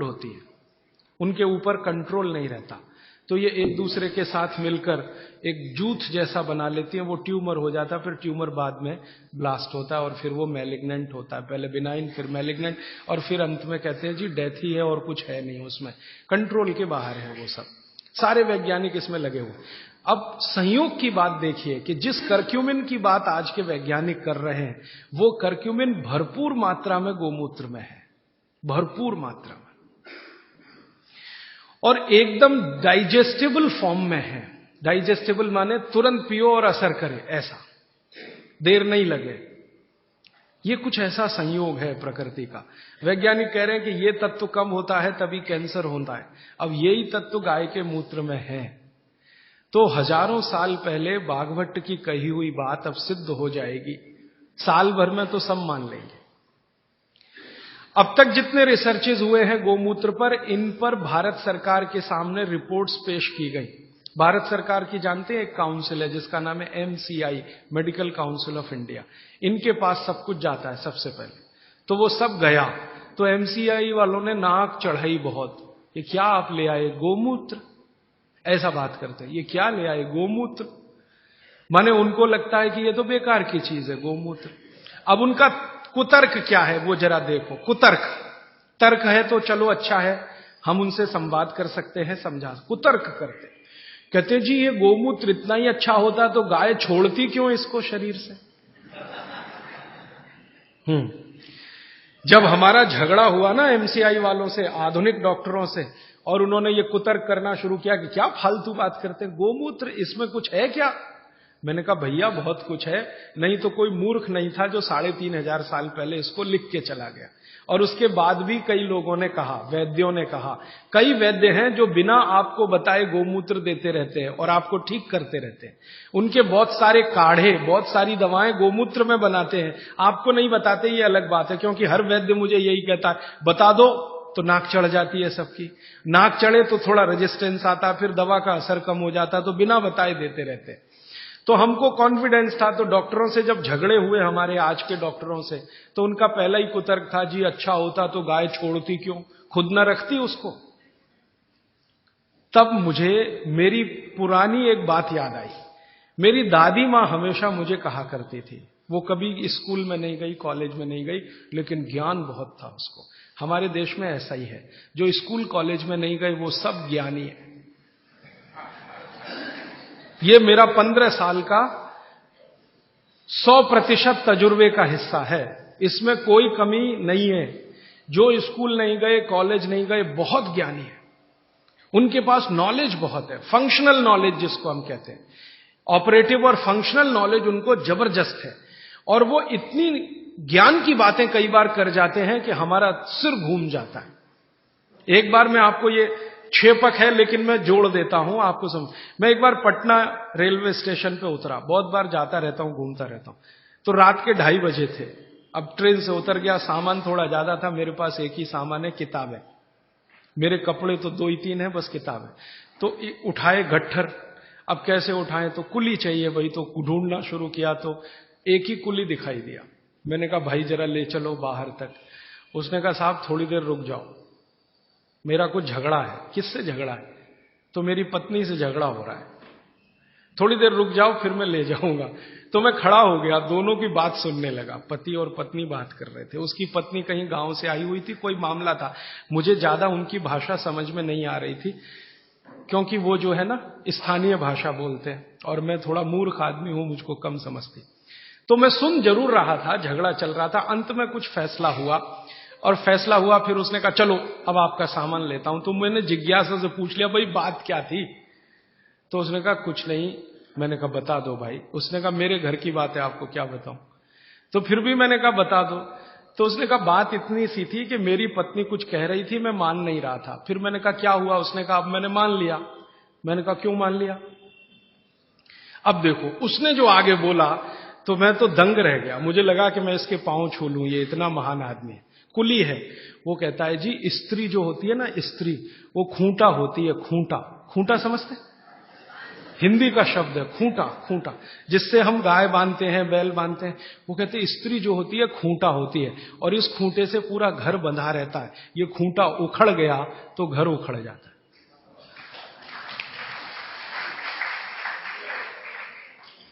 होती है, उनके ऊपर कंट्रोल नहीं रहता, तो ये एक दूसरे के साथ मिलकर एक जूथ जैसा बना लेती हैं, वो ट्यूमर हो जाता है, फिर ट्यूमर बाद में ब्लास्ट होता है और फिर वो मैलिग्नेंट होता है, पहले बिनाइन फिर मैलिग्नेंट, और फिर अंत में कहते हैं जी डेथ ही है और कुछ है नहीं उसमें, कंट्रोल के बाहर है वो सब। सारे वैज्ञानिक इसमें लगे हुए। अब संयोग की बात देखिए कि जिस करक्यूमिन की बात आज के वैज्ञानिक कर रहे हैं, वो करक्यूमिन भरपूर मात्रा में गोमूत्र में है, भरपूर मात्रा में, और एकदम डाइजेस्टेबल फॉर्म में है। डाइजेस्टेबल माने तुरंत पियो और असर करे, ऐसा देर नहीं लगे। ये कुछ ऐसा संयोग है प्रकृति का। वैज्ञानिक कह रहे हैं कि ये तत्व कम होता है तभी कैंसर होता है। अब यही तत्व गाय के मूत्र में है, तो हजारों साल पहले बाघभट्ट की कही हुई बात अब सिद्ध हो जाएगी, साल भर में तो सब मान लेंगे। अब तक जितने रिसर्चेज हुए हैं गोमूत्र पर, इन पर भारत सरकार के सामने रिपोर्ट्स पेश की गई। भारत सरकार की जानते हैं एक काउंसिल है जिसका नाम है MCI, medical council of India. इनके पास सब कुछ जाता है सबसे पहले, तो वो सब गया, तो MCI वालों ने नाक चढ़ाई बहुत, ये क्या आप ले आए गोमूत्र, ऐसा बात करते हैं, ये क्या ले आए गोमूत्र, माने उनको लगता है कि ये तो बेकार की चीज है गोमूत्र। अब उनका कुतर्क क्या है वो जरा देखो। कुतर्क, तर्क है तो चलो अच्छा है, हम उनसे संवाद कर सकते हैं, समझा। कुतर्क करते, कहते जी ये गोमूत्र इतना ही अच्छा होता तो गाय छोड़ती क्यों इसको शरीर से। जब हमारा झगड़ा हुआ ना MCI वालों से, आधुनिक डॉक्टरों से, और उन्होंने ये कुतर्क करना शुरू किया कि क्या फालतू बात करते हैं, गोमूत्र इसमें कुछ है क्या। मैंने कहा भैया बहुत कुछ है, नहीं तो कोई मूर्ख नहीं था जो 3500 साल पहले इसको लिख के चला गया। और उसके बाद भी कई लोगों ने कहा, वैद्यों ने कहा, कई वैद्य हैं जो बिना आपको बताए गोमूत्र देते रहते हैं और आपको ठीक करते रहते हैं। उनके बहुत सारे काढ़े, बहुत सारी दवाएं गोमूत्र में बनाते हैं, आपको नहीं बताते, ये अलग बात है, क्योंकि हर वैद्य मुझे यही कहता है बता दो, तो नाक चढ़ जाती है सबकी। नाक चढ़े तो थोड़ा रेजिस्टेंस आता, फिर दवा का असर कम हो जाता, तो बिना बताए देते रहते। तो हमको कॉन्फिडेंस था, तो डॉक्टरों से जब झगड़े हुए हमारे आज के डॉक्टरों से, तो उनका पहला ही कुतर्क था जी अच्छा होता तो गाय छोड़ती क्यों, खुद न रखती उसको। तब मुझे मेरी पुरानी एक बात याद आई। मेरी दादी मां हमेशा मुझे कहा करती थी, वो कभी स्कूल में नहीं गई, कॉलेज में नहीं गई, लेकिन ज्ञान बहुत था उसको। हमारे देश में ऐसा ही है, जो स्कूल कॉलेज में नहीं गए वो सब ज्ञानी है। ये मेरा 15 साल का 100% तजुर्बे का हिस्सा है, इसमें कोई कमी नहीं है। जो स्कूल नहीं गए, कॉलेज नहीं गए, बहुत ज्ञानी है, उनके पास नॉलेज बहुत है, फंक्शनल नॉलेज जिसको हम कहते हैं, ऑपरेटिव और फंक्शनल नॉलेज उनको जबरदस्त है। और वो इतनी ज्ञान की बातें कई बार कर जाते हैं कि हमारा सिर घूम जाता है। एक बार मैं आपको ये क्षेपक है लेकिन मैं जोड़ देता हूं आपको समझ। मैं एक बार पटना रेलवे स्टेशन पे उतरा, बहुत बार जाता रहता हूं, घूमता रहता हूं, तो रात के 2:30 बजे थे। अब ट्रेन से उतर गया, सामान थोड़ा ज्यादा था, मेरे पास एक ही सामान है, किताब है, मेरे कपड़े तो 2 ही 3 है, बस किताब है। तो उठाए गट्ठर, अब कैसे उठाए, तो कुली चाहिए भाई, तो ढूंढना शुरू किया तो एक ही कुली दिखाई दिया। मैंने कहा भाई जरा ले चलो बाहर तक। उसने कहा साहब थोड़ी देर रुक जाओ, मेरा कुछ झगड़ा है। किससे झगड़ा है? तो मेरी पत्नी से झगड़ा हो रहा है, थोड़ी देर रुक जाओ फिर मैं ले जाऊंगा। तो मैं खड़ा हो गया, दोनों की बात सुनने लगा। पति और पत्नी बात कर रहे थे, उसकी पत्नी कहीं गांव से आई हुई थी, कोई मामला था, मुझे ज्यादा उनकी भाषा समझ में नहीं आ रही थी, क्योंकि वो जो है ना स्थानीय भाषा बोलते हैं और मैं थोड़ा मूर्ख आदमी हूं, मुझको कम समझती। तो मैं सुन जरूर रहा था, झगड़ा चल रहा था। अंत में कुछ फैसला हुआ, और फैसला हुआ, फिर उसने कहा चलो अब आपका सामान लेता हूं। तो मैंने जिज्ञासा से पूछ लिया भाई बात क्या थी? तो उसने कहा कुछ नहीं। मैंने कहा बता दो भाई। उसने कहा मेरे घर की बात है, आपको क्या बताऊं। तो फिर भी मैंने कहा बता दो। तो उसने कहा बात इतनी सी थी कि मेरी पत्नी कुछ कह रही थी, मैं मान नहीं रहा था। फिर मैंने कहा क्या हुआ? उसने कहा अब मैंने मान लिया। मैंने कहा क्यों मान लिया? अब देखो उसने जो आगे बोला तो मैं तो दंग रह गया, मुझे लगा कि मैं इसके पांव छू लूं, ये इतना महान आदमी है। कुली है। वो कहता है जी स्त्री जो होती है ना, स्त्री, वो खूंटा होती है, खूंटा। खूंटा समझते? हिंदी का शब्द है खूंटा। खूंटा जिससे हम गाय बांधते हैं, बैल बांधते हैं। वो कहते हैं स्त्री जो होती है खूंटा होती है, और इस खूंटे से पूरा घर बंधा रहता है। ये खूंटा उखड़ गया तो घर उखड़ जाता है।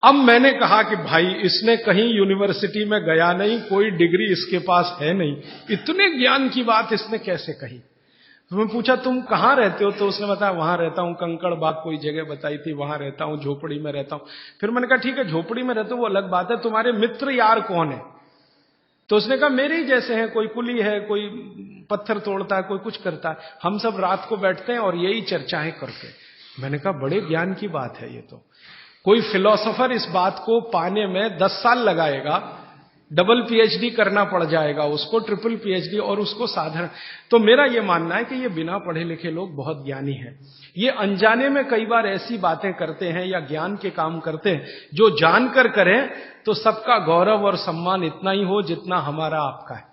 अब मैंने कहा कि भाई इसने कहीं यूनिवर्सिटी में गया नहीं, कोई डिग्री इसके पास है नहीं, इतने ज्ञान की बात इसने कैसे कही। तो मैं पूछा तुम कहाँ रहते हो, तो उसने बताया वहां रहता हूं, कंकड़ बाग कोई जगह बताई थी, वहां रहता हूं, झोपड़ी में रहता हूं। फिर मैंने कहा ठीक है झोपड़ी में रहते हो वो अलग बात है, तुम्हारे मित्र यार कौन है। तो उसने कहा मेरे ही जैसे हैं, कोई कुली है, कोई पत्थर तोड़ता है, कोई कुछ करता है, हम सब रात को बैठते हैं और यही चर्चाएं करते। मैंने कहा बड़े ज्ञान की बात है ये तो। कोई फिलोसोफर इस बात को पाने में 10 साल लगाएगा, डबल पीएचडी करना पड़ जाएगा उसको, ट्रिपल पीएचडी, और उसको साधारण। तो मेरा यह मानना है कि ये बिना पढ़े लिखे लोग बहुत ज्ञानी हैं। ये अनजाने में कई बार ऐसी बातें करते हैं या ज्ञान के काम करते हैं जो जानकर करें तो सबका गौरव और सम्मान इतना ही हो जितना हमारा आपका है।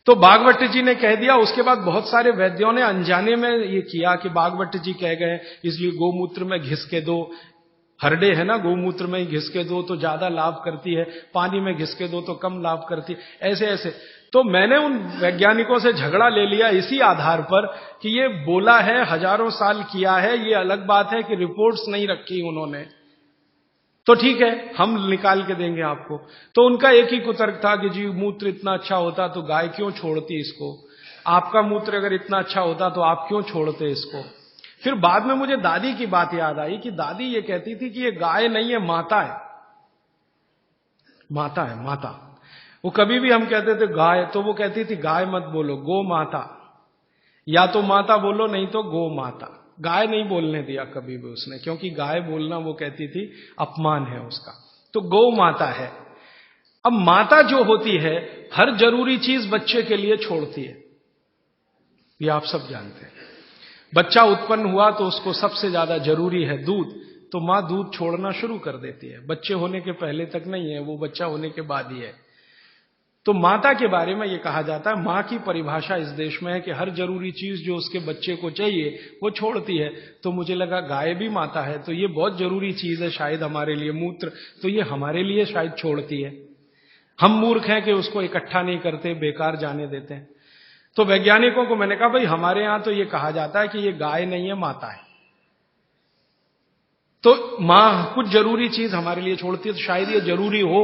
तो बागवट जी ने कह दिया। उसके बाद बहुत सारे वैद्यों ने अनजाने में ये किया कि बागवट जी कह गए इसलिए गोमूत्र में घिस के दो, हरडे है ना, गोमूत्र में घिस के दो तो ज्यादा लाभ करती है, पानी में घिस के दो तो कम लाभ करती है, ऐसे ऐसे। तो मैंने उन वैज्ञानिकों से झगड़ा ले लिया इसी आधार पर कि ये बोला है, हजारों साल किया है। ये अलग बात है कि रिपोर्ट्स नहीं रखी उन्होंने, तो ठीक है हम निकाल के देंगे आपको। तो उनका एक ही कुतर्क था कि जी मूत्र इतना अच्छा होता तो गाय क्यों छोड़ती इसको, आपका मूत्र अगर इतना अच्छा होता तो आप क्यों छोड़ते इसको। फिर बाद में मुझे दादी की बात याद आई कि दादी ये कहती थी कि ये गाय नहीं है, माता है, माता है, माता। वो कभी भी हम कहते थे गाय, तो वो कहती थी गाय मत बोलो, गो माता, या तो माता बोलो नहीं तो गो माता। गाय नहीं बोलने दिया कभी भी उसने, क्योंकि गाय बोलना वो कहती थी अपमान है उसका। तो गौ माता है। अब माता जो होती है हर जरूरी चीज बच्चे के लिए छोड़ती है, ये आप सब जानते हैं। बच्चा उत्पन्न हुआ तो उसको सबसे ज्यादा जरूरी है दूध, तो मां दूध छोड़ना शुरू कर देती है। बच्चे होने के पहले तक नहीं है, वो बच्चा होने के बाद ही है। तो माता के बारे में यह कहा जाता है, मां की परिभाषा इस देश में है कि हर जरूरी चीज जो उसके बच्चे को चाहिए वो छोड़ती है। तो मुझे लगा गाय भी माता है तो ये बहुत जरूरी चीज है शायद हमारे लिए, मूत्र, तो ये हमारे लिए शायद छोड़ती है। हम मूर्ख हैं कि उसको इकट्ठा नहीं करते, बेकार जाने देते हैं। तो वैज्ञानिकों को मैंने कहा भाई हमारे यहां तो ये कहा जाता है कि ये गाय नहीं है, माता है। तो मां कुछ जरूरी चीज हमारे लिए छोड़ती है, तो शायद ये जरूरी हो।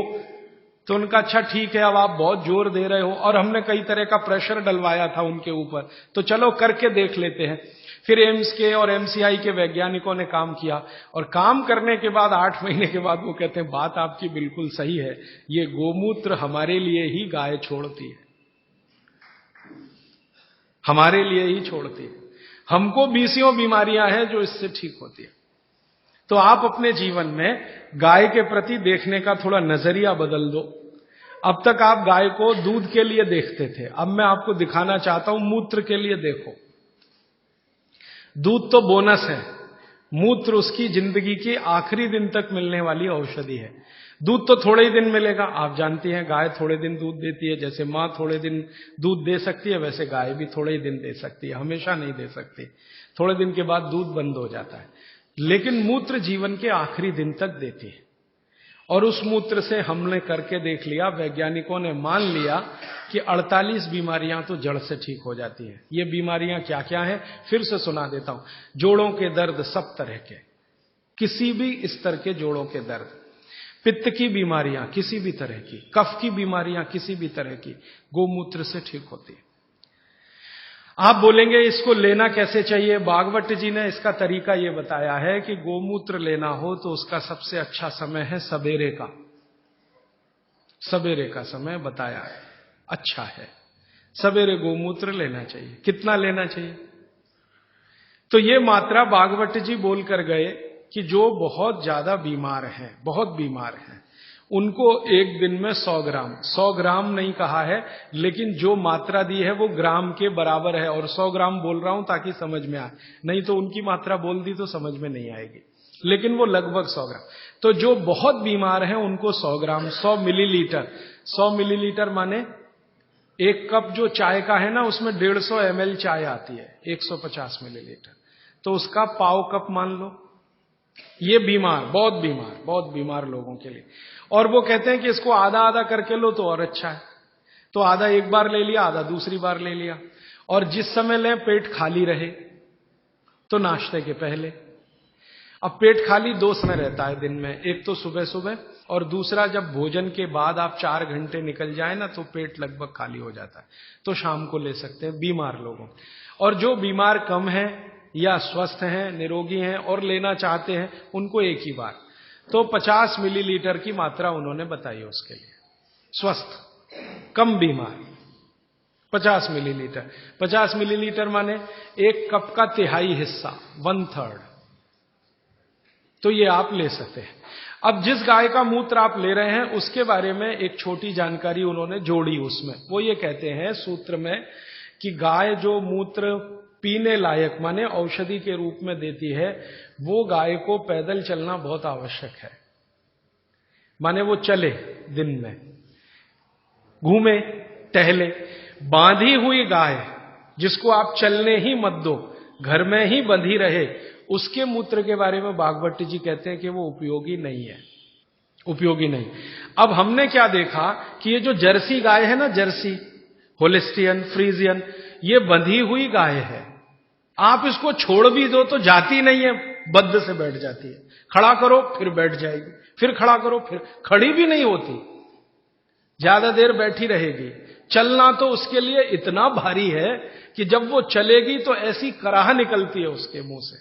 तो उनका अच्छा ठीक है, अब आप बहुत जोर दे रहे हो, और हमने कई तरह का प्रेशर डलवाया था उनके ऊपर, तो चलो करके देख लेते हैं। फिर एम्स के और एमसीआई के वैज्ञानिकों ने काम किया, और काम करने के बाद 8 महीने के बाद वो कहते हैं बात आपकी बिल्कुल सही है, ये गोमूत्र हमारे लिए ही गाय छोड़ती है, हमारे लिए ही छोड़ती है। हमको बीसियों बीमारियां हैं जो इससे ठीक होती है। तो आप अपने जीवन में गाय के प्रति देखने का थोड़ा नजरिया बदल दो। अब तक आप गाय को दूध के लिए देखते थे, अब मैं आपको दिखाना चाहता हूं मूत्र के लिए देखो। दूध तो बोनस है, मूत्र उसकी जिंदगी के आखिरी दिन तक मिलने वाली औषधि है। दूध तो थोड़े ही दिन मिलेगा, आप जानती हैं गाय थोड़े दिन दूध देती है, जैसे मां थोड़े दिन दूध दे सकती है वैसे गाय भी थोड़े ही दिन दे सकती है, हमेशा नहीं दे सकती। थोड़े दिन के बाद दूध बंद हो जाता है, लेकिन मूत्र जीवन के आखिरी दिन तक देती है। और उस मूत्र से हमने करके देख लिया, वैज्ञानिकों ने मान लिया कि 48 बीमारियां तो जड़ से ठीक हो जाती हैं। ये बीमारियां क्या क्या हैं फिर से सुना देता हूं। जोड़ों के दर्द सब तरह के, किसी भी स्तर के जोड़ों के दर्द, पित्त की बीमारियां किसी भी तरह की, कफ की बीमारियां किसी भी तरह की, गोमूत्र से ठीक होती है। आप बोलेंगे इसको लेना कैसे चाहिए। बागवट जी ने इसका तरीका यह बताया है कि गोमूत्र लेना हो तो उसका सबसे अच्छा समय है सवेरे का, सवेरे का समय बताया है, अच्छा है, सवेरे गोमूत्र लेना चाहिए। कितना लेना चाहिए, तो ये मात्रा बागवट जी बोल कर गए कि जो बहुत ज्यादा बीमार हैं, बहुत बीमार हैं, उनको एक दिन में 100 ग्राम, 100 ग्राम नहीं कहा है, लेकिन जो मात्रा दी है वो ग्राम के बराबर है। और 100 ग्राम बोल रहा हूं ताकि समझ में आए, नहीं तो उनकी मात्रा बोल दी तो समझ में नहीं आएगी, लेकिन वो लगभग 100 ग्राम। तो जो बहुत बीमार हैं उनको 100 ग्राम, 100 मिलीलीटर। 100 मिलीलीटर माने एक कप जो चाय का है ना उसमें 150 ml चाय आती है, 150 मिलीलीटर, तो उसका पाव कप मान लो, ये बीमार, बहुत बीमार लोगों के लिए। और वो कहते हैं कि इसको आधा आधा करके लो तो और अच्छा है। तो आधा एक बार ले लिया, आधा दूसरी बार ले लिया। और जिस समय लें पेट खाली रहे, तो नाश्ते के पहले। अब पेट खाली 2 समय रहता है दिन में, एक तो सुबह सुबह और दूसरा जब भोजन के बाद आप 4 घंटे निकल जाए ना तो पेट लगभग खाली हो जाता है, तो शाम को ले सकते हैं बीमार लोगों। और जो बीमार कम है या स्वस्थ हैं, निरोगी हैं और लेना चाहते हैं, उनको एक ही बार। तो 50 मिलीलीटर की मात्रा उन्होंने बताई उसके लिए। स्वस्थ, कम बीमार 50 मिलीलीटर। 50 मिलीलीटर माने 1 कप का तिहाई हिस्सा, 1/3। तो ये आप ले सकते हैं। अब जिस गाय का मूत्र आप ले रहे हैं उसके बारे में एक छोटी जानकारी उन्होंने जोड़ी उसमें। वो ये कहते हैं सूत्र में कि गाय जो मूत्र पीने लायक माने औषधि के रूप में देती है, वो गाय को पैदल चलना बहुत आवश्यक है। माने वो चले, दिन में घूमे, टहले। बांधी हुई गाय जिसको आप चलने ही मत दो, घर में ही बंधी रहे, उसके मूत्र के बारे में बागवती जी कहते हैं कि वो उपयोगी नहीं है, उपयोगी नहीं। अब हमने क्या देखा कि ये जो जर्सी गाय है ना, जर्सी, होलिस्टियन, फ्रीजियन, ये बंधी हुई गाय है। आप इसको छोड़ भी दो तो जाती नहीं है, बद्ध से बैठ जाती है। खड़ा करो फिर बैठ जाएगी, फिर खड़ा करो फिर, खड़ी भी नहीं होती, ज्यादा देर बैठी रहेगी। चलना तो उसके लिए इतना भारी है कि जब वो चलेगी तो ऐसी कराह निकलती है उसके मुंह से।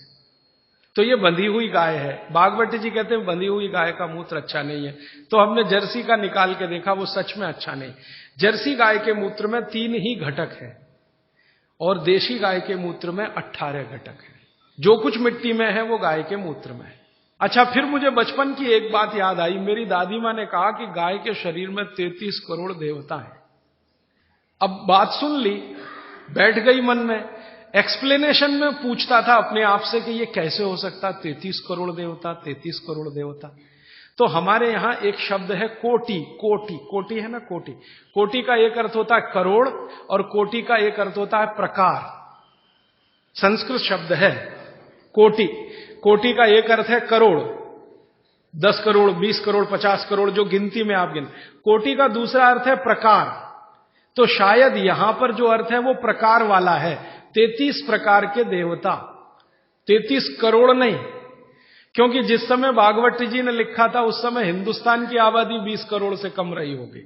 तो ये बंधी हुई गाय है। बागवती जी कहते हैं बंधी हुई गाय का मूत्र अच्छा नहीं है। तो हमने जर्सी का निकाल के देखा, वो सच में अच्छा नहीं। जर्सी गाय के मूत्र में 3 ही घटक है और देशी गाय के मूत्र में 18 घटक है। जो कुछ मिट्टी में है वो गाय के मूत्र में है। अच्छा, फिर मुझे बचपन की एक बात याद आई। मेरी दादी माँ ने कहा कि गाय के शरीर में 33 करोड़ देवता हैं। अब बात सुन ली, बैठ गई मन में। एक्सप्लेनेशन में पूछता था अपने आप से कि ये कैसे हो सकता, 33 करोड़ देवता, 33 करोड़ देवता। तो हमारे यहां एक शब्द है कोटि। कोटि, कोटि है ना, कोटि। कोटि का एक अर्थ होता है करोड़ और कोटि का एक अर्थ होता है प्रकार। संस्कृत शब्द है कोटि। कोटि का एक अर्थ है करोड़, 10 करोड़, 20 करोड़, 50 करोड़, जो गिनती में आप गिन। कोटि का दूसरा अर्थ है प्रकार। तो शायद यहां पर जो अर्थ है वो प्रकार वाला है। 33 प्रकार के देवता, 33 करोड़ नहीं, क्योंकि जिस समय भागवती जी ने लिखा था उस समय हिंदुस्तान की आबादी 20 करोड़ से कम रही होगी।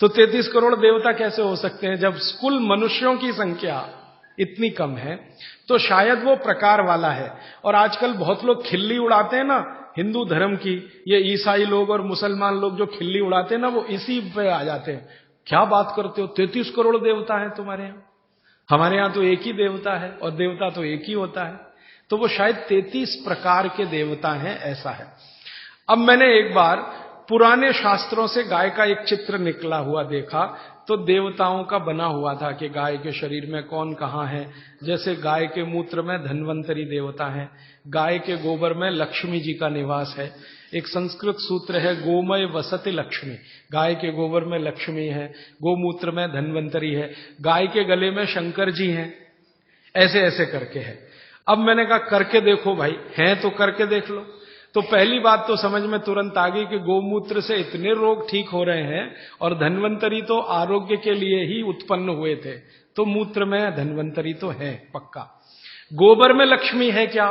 तो 33 करोड़ देवता कैसे हो सकते हैं जब कुल मनुष्यों की संख्या इतनी कम है। तो शायद वो प्रकार वाला है। और आजकल बहुत लोग खिल्ली उड़ाते हैं ना हिंदू धर्म की, ये ईसाई लोग और मुसलमान लोग जो खिल्ली उड़ाते हैं ना, वो इसी पे आ जाते हैं। क्या बात करते हो, 33 करोड़ देवता है तुम्हारे यहां? हमारे यहां तो एक ही देवता है और देवता तो एक ही होता है। तो वो शायद 33 प्रकार के देवता हैं, ऐसा है। अब मैंने एक बार पुराने शास्त्रों से गाय का एक चित्र निकला हुआ देखा, तो देवताओं का बना हुआ था कि गाय के शरीर में कौन कहां है। जैसे गाय के मूत्र में धन्वंतरी देवता है, गाय के गोबर में लक्ष्मी जी का निवास है। एक संस्कृत सूत्र है गोमय वसति लक्ष्मी, गाय के गोबर में लक्ष्मी है, गोमूत्र में धन्वंतरी है, गाय के गले में शंकर जी हैं। ऐसे ऐसे करके है। अब मैंने कहा करके देखो भाई, हैं तो करके देख लो। तो पहली बात तो समझ में तुरंत आ गई कि गोमूत्र से इतने रोग ठीक हो रहे हैं और धन्वंतरी तो आरोग्य के लिए ही उत्पन्न हुए थे, तो मूत्र में धन्वंतरी तो है पक्का। गोबर में लक्ष्मी है क्या?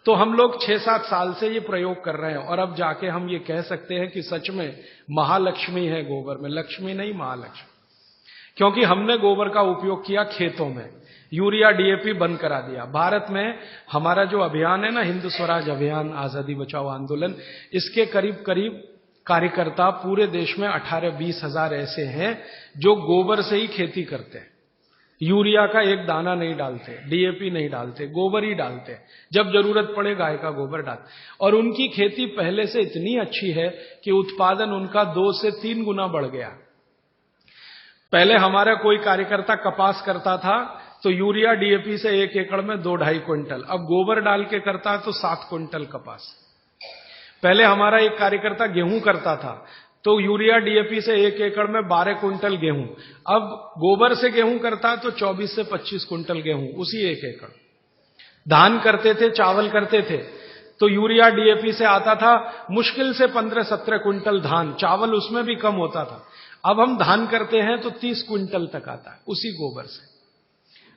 तो हम लोग 6-7 साल से ये प्रयोग कर रहे हैं और अब जाके हम ये कह सकते हैं कि सच में महालक्ष्मी है गोबर में, लक्ष्मी नहीं महालक्ष्मी। क्योंकि हमने गोबर का उपयोग किया खेतों में, यूरिया डीएपी बंद करा दिया। भारत में हमारा जो अभियान है ना, हिंद स्वराज अभियान, आजादी बचाओ आंदोलन, इसके करीब करीब कार्यकर्ता पूरे देश में 18-20 हजार ऐसे हैं जो गोबर से ही खेती करते हैं। यूरिया का एक दाना नहीं डालते, डीएपी नहीं डालते, गोबर ही डालते। जब जरूरत पड़े गाय का गोबर डाल। और उनकी खेती पहले से इतनी अच्छी है कि उत्पादन उनका 2 से 3 गुना बढ़ गया। पहले हमारा कोई कार्यकर्ता कपास करता था तो यूरिया डीएपी से 1 एकड़ में 2-2.5 क्विंटल, अब गोबर डाल के करता है तो 7 क्विंटल कपास। पहले हमारा एक कार्यकर्ता गेहूं करता था तो यूरिया डीएपी से 1 एकड़ में 12 क्विंटल गेहूं, अब गोबर से गेहूं करता है तो 24 से 25 क्विंटल गेहूं उसी 1 एकड़। धान करते थे, चावल करते थे, तो यूरिया डीएपी से आता था मुश्किल से 15-17 क्विंटल धान, चावल उसमें भी कम होता था। अब हम धान करते हैं तो 30 क्विंटल तक आता है उसी गोबर से।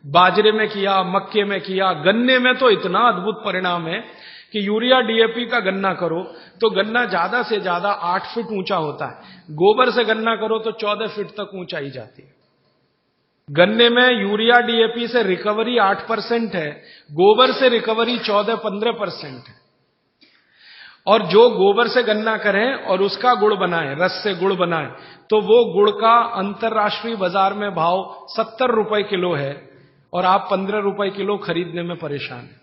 बाजरे में किया, मक्के में किया, गन्ने में तो इतना अद्भुत परिणाम है कि यूरिया डीएपी का गन्ना करो तो गन्ना ज्यादा से ज्यादा 8 फीट ऊंचा होता है, गोबर से गन्ना करो तो 14 फीट तक ऊंचाई जाती है। गन्ने में यूरिया डीएपी से रिकवरी 8% है, गोबर से रिकवरी 14-15% है। और जो गोबर से गन्ना करें और उसका गुड़ बनाएं, रस से गुड़ बनाएं, तो वो गुड़ का अंतर्राष्ट्रीय बाजार में भाव 70 रुपए किलो है और आप 15 रुपए किलो खरीदने में परेशान हैं।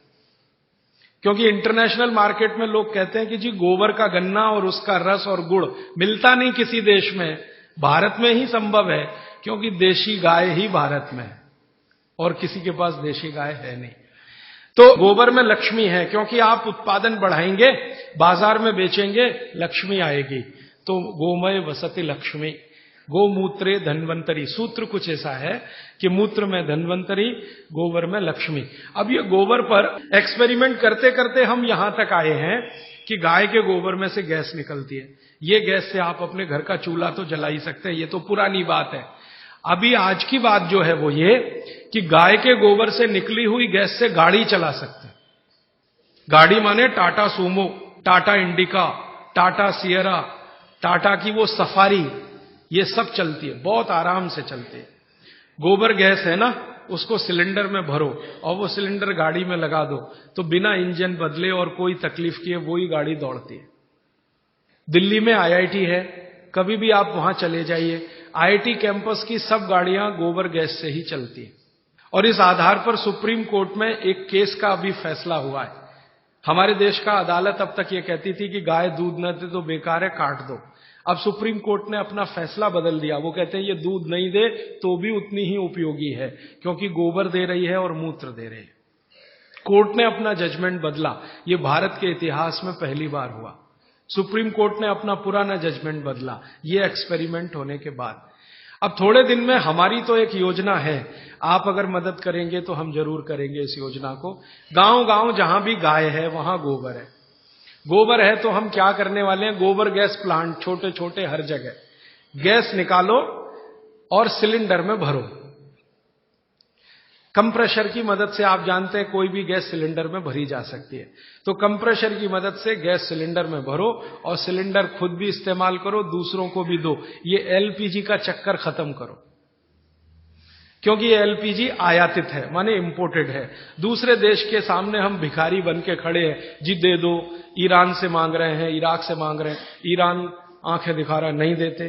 क्योंकि इंटरनेशनल मार्केट में लोग कहते हैं कि जी गोबर का गन्ना और उसका रस और गुड़ मिलता नहीं किसी देश में, भारत में ही संभव है, क्योंकि देशी गाय ही भारत में है और किसी के पास देशी गाय है नहीं। तो गोबर में लक्ष्मी है, क्योंकि आप उत्पादन बढ़ाएंगे, बाजार में बेचेंगे, लक्ष्मी आएगी। तो गोमय वसति लक्ष्मी, गोमूत्रे धन्वंतरी, सूत्र कुछ ऐसा है कि मूत्र में धन्वंतरी, गोबर में लक्ष्मी। अब ये गोबर पर एक्सपेरिमेंट करते करते हम यहां तक आए हैं कि गाय के गोबर में से गैस निकलती है। ये गैस से आप अपने घर का चूल्हा तो जला ही सकते हैं, ये तो पुरानी बात है। अभी आज की बात जो है वो ये कि गाय के गोबर से निकली हुई गैस से गाड़ी चला सकते हैं। गाड़ी माने Tata Sumo, Tata indica, Tata Sierra, Tata की वो सफारी, ये सब चलती है, बहुत आराम से चलती है। गोबर गैस है ना, उसको सिलेंडर में भरो और वो सिलेंडर गाड़ी में लगा दो तो बिना इंजन बदले और कोई तकलीफ किए वो ही गाड़ी दौड़ती है। दिल्ली में आईआईटी है, कभी भी आप वहां चले जाइए, आईआईटी कैंपस की सब गाड़ियां गोबर गैस से ही चलती है। और इस आधार पर सुप्रीम कोर्ट में एक केस का अभी फैसला हुआ है। हमारे देश का अदालत अब तक ये कहती थी कि गाय दूध न दे तो बेकार है, काट दो। अब सुप्रीम कोर्ट ने अपना फैसला बदल दिया, वो कहते हैं ये दूध नहीं दे तो भी उतनी ही उपयोगी है, क्योंकि गोबर दे रही है और मूत्र दे रही है। कोर्ट ने अपना जजमेंट बदला, ये भारत के इतिहास में पहली बार हुआ। सुप्रीम कोर्ट ने अपना पुराना जजमेंट बदला, ये एक्सपेरिमेंट होने के बाद। अब थोड़े दिन में हमारी तो एक योजना है, आप अगर मदद करेंगे तो हम जरूर करेंगे इस योजना को। गांव गांव जहां भी गाय है वहां गोबर है। गोबर है तो हम क्या करने वाले हैं, गोबर गैस प्लांट छोटे छोटे हर जगह, गैस निकालो और सिलेंडर में भरो। कंप्रेशर की मदद से, आप जानते हैं कोई भी गैस सिलेंडर में भरी जा सकती है, तो कंप्रेशर की मदद से गैस सिलेंडर में भरो और सिलेंडर खुद भी इस्तेमाल करो, दूसरों को भी दो। ये एलपीजी का चक्कर खत्म करो, क्योंकि ये एलपीजी आयातित है, माने इंपोर्टेड है। दूसरे देश के सामने हम भिखारी बन के खड़े हैं, जी दे दो। ईरान से मांग रहे हैं, इराक से मांग रहे हैं, ईरान आंखें दिखा रहा नहीं देते।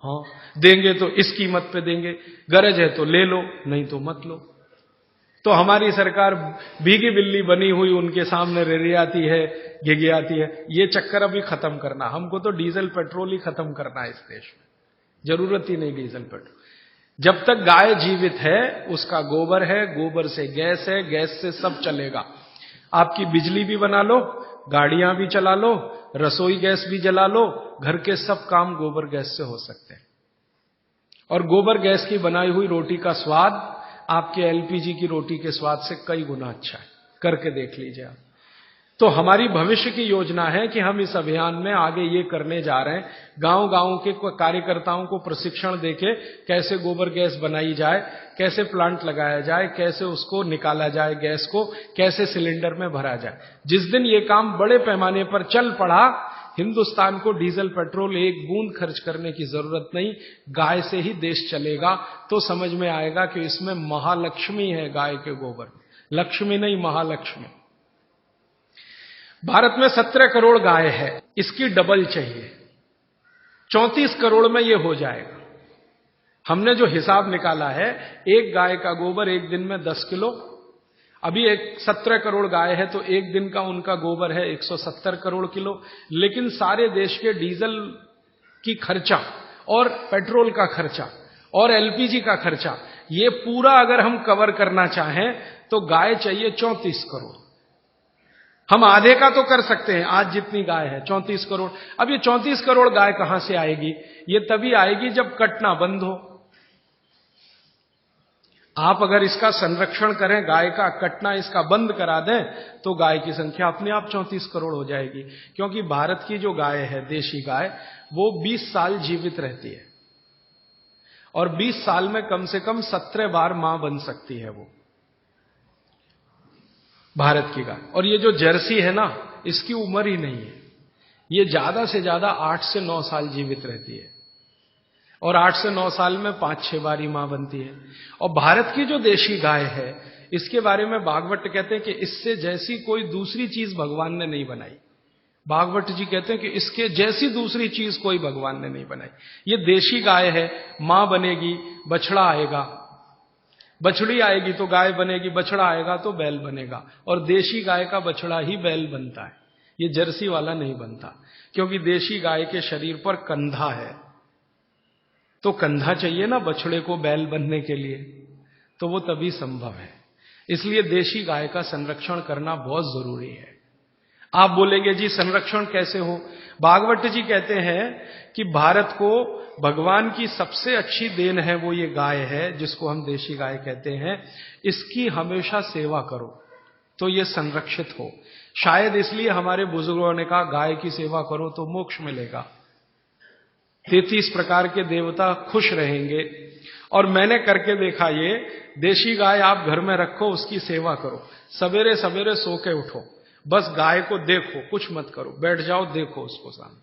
हाँ देंगे तो इस कीमत पे देंगे, गरज है तो ले लो, नहीं तो मत लो। तो हमारी सरकार भीगी बिल्ली बनी हुई उनके सामने रेरियाती है, गिगियाती है। ये चक्कर अभी खत्म करना, हमको तो डीजल पेट्रोल ही खत्म करना है इस देश में, जरूरत ही नहीं डीजल पेट्रोल। जब तक गाय जीवित है उसका गोबर है, गोबर से गैस है, गैस से सब चलेगा। आपकी बिजली भी बना लो, गाड़ियां भी चला लो, रसोई गैस भी जला लो, घर के सब काम गोबर गैस से हो सकते हैं। और गोबर गैस की बनाई हुई रोटी का स्वाद आपके एलपीजी की रोटी के स्वाद से कई गुना अच्छा है, करके देख लीजिए आप। तो हमारी भविष्य की योजना है कि हम इस अभियान में आगे ये करने जा रहे हैं, गांव गांव के कार्यकर्ताओं को प्रशिक्षण देके कैसे गोबर गैस बनाई जाए, कैसे प्लांट लगाया जाए, कैसे उसको निकाला जाए, गैस को कैसे सिलेंडर में भरा जाए। जिस दिन ये काम बड़े पैमाने पर चल पड़ा, हिंदुस्तान को डीजल पेट्रोल एक बूंद खर्च करने की जरूरत नहीं, गाय से ही देश चलेगा। तो समझ में आएगा कि इसमें महालक्ष्मी है गाय के गोबर, लक्ष्मी नहीं महालक्ष्मी। भारत में 17 करोड़ गाय है, इसकी डबल चाहिए, 34 करोड़ में ये हो जाएगा। हमने जो हिसाब निकाला है, एक गाय का गोबर एक दिन में 10 किलो, अभी 17 करोड़ गाय है तो एक दिन का उनका गोबर है 170 करोड़ किलो। लेकिन सारे देश के डीजल की खर्चा और पेट्रोल का खर्चा और एलपीजी का खर्चा, ये पूरा अगर हम कवर करना चाहें तो गाय चाहिए 34 करोड़। हम आधे का तो कर सकते हैं, आज जितनी गाय है 34 करोड़। अब ये 34 करोड़ गाय कहां से आएगी? ये तभी आएगी जब कटना बंद हो। आप अगर इसका संरक्षण करें, गाय का कटना इसका बंद करा दें, तो गाय की संख्या अपने आप 34 करोड़ हो जाएगी। क्योंकि भारत की जो गाय है, देशी गाय, वो 20 साल जीवित रहती है और 20 साल में कम से कम 17 बार मां बन सकती है वो भारत की गाय। और ये जो जर्सी है ना, इसकी उम्र ही नहीं है, ये ज्यादा से ज्यादा 8 से 9 साल जीवित रहती है और 8 से 9 साल में 5-6 बार ही मां बनती है। और भारत की जो देशी गाय है, इसके बारे में भागवत कहते हैं कि इससे जैसी कोई दूसरी चीज भगवान ने नहीं बनाई। भागवत जी कहते हैं कि इसके जैसी दूसरी चीज कोई भगवान ने नहीं बनाई। ये देशी गाय है, मां बनेगी, बछड़ा आएगा, बछड़ी आएगी तो गाय बनेगी, बछड़ा आएगा तो बैल बनेगा, और देशी गाय का बछड़ा ही बैल बनता है, ये जर्सी वाला नहीं बनता। क्योंकि देशी गाय के शरीर पर कंधा है, तो कंधा चाहिए ना बछड़े को बैल बनने के लिए, तो वो तभी संभव है। इसलिए देशी गाय का संरक्षण करना बहुत जरूरी है। आप बोलेंगे जी संरक्षण कैसे हो? भागवत जी कहते हैं कि भारत को भगवान की सबसे अच्छी देन है वो ये गाय है, जिसको हम देशी गाय कहते हैं। इसकी हमेशा सेवा करो तो ये संरक्षित हो। शायद इसलिए हमारे बुजुर्गों ने कहा गाय की सेवा करो तो मोक्ष मिलेगा, 33 प्रकार के देवता खुश रहेंगे। और मैंने करके देखा, ये देशी गाय आप घर में रखो, उसकी सेवा करो, सवेरे सवेरे सो के उठो, बस गाय को देखो, कुछ मत करो, बैठ जाओ, देखो उसको सामने,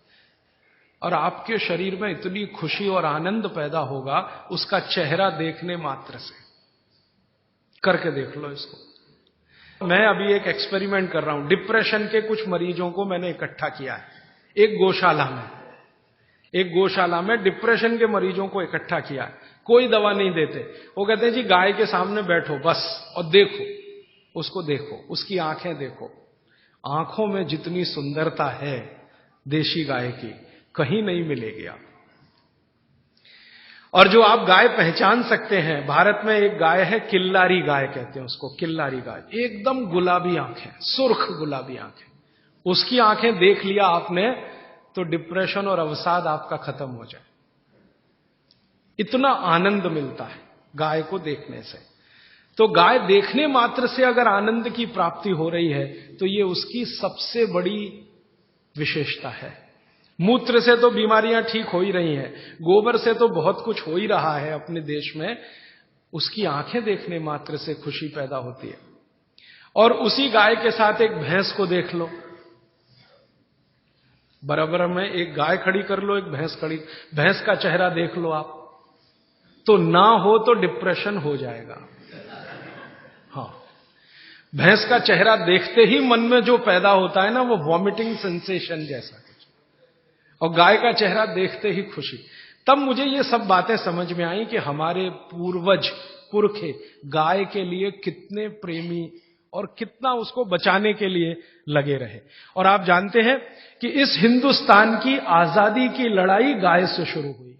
और आपके शरीर में इतनी खुशी और आनंद पैदा होगा उसका चेहरा देखने मात्र से। करके देख लो इसको। मैं अभी एक एक्सपेरिमेंट कर रहा हूं, डिप्रेशन के कुछ मरीजों को मैंने इकट्ठा किया है एक गौशाला में डिप्रेशन के मरीजों को इकट्ठा किया है। कोई दवा नहीं देते, वो कहते हैं जी गाय के सामने बैठो बस और देखो, उसको देखो, उसकी आंखें देखो, आंखों में जितनी सुंदरता है देशी गाय की कहीं नहीं मिलेगी आप। और जो आप गाय पहचान सकते हैं, भारत में एक गाय है किल्लारी गाय कहते हैं उसको, किल्लारी गाय, एकदम गुलाबी आंखें, सुर्ख गुलाबी आंखें, उसकी आंखें देख लिया आपने तो डिप्रेशन और अवसाद आपका खत्म हो जाए। इतना आनंद मिलता है गाय को देखने से। तो गाय देखने मात्र से अगर आनंद की प्राप्ति हो रही है तो ये उसकी सबसे बड़ी विशेषता है। मूत्र से तो बीमारियां ठीक हो ही रही हैं, गोबर से तो बहुत कुछ हो ही रहा है अपने देश में, उसकी आंखें देखने मात्र से खुशी पैदा होती है। और उसी गाय के साथ एक भैंस को देख लो, बराबर में एक गाय खड़ी कर लो, एक भैंस खड़ी, भैंस का चेहरा देख लो आप, तो ना हो तो डिप्रेशन हो जाएगा। हाँ, भैंस का चेहरा देखते ही मन में जो पैदा होता है ना, वो वॉमिटिंग सेंसेशन जैसा कुछ, और गाय का चेहरा देखते ही खुशी। तब मुझे ये सब बातें समझ में आई कि हमारे पूर्वज पुरखे गाय के लिए कितने प्रेमी और कितना उसको बचाने के लिए लगे रहे। और आप जानते हैं कि इस हिंदुस्तान की आजादी की लड़ाई गाय से शुरू हुई।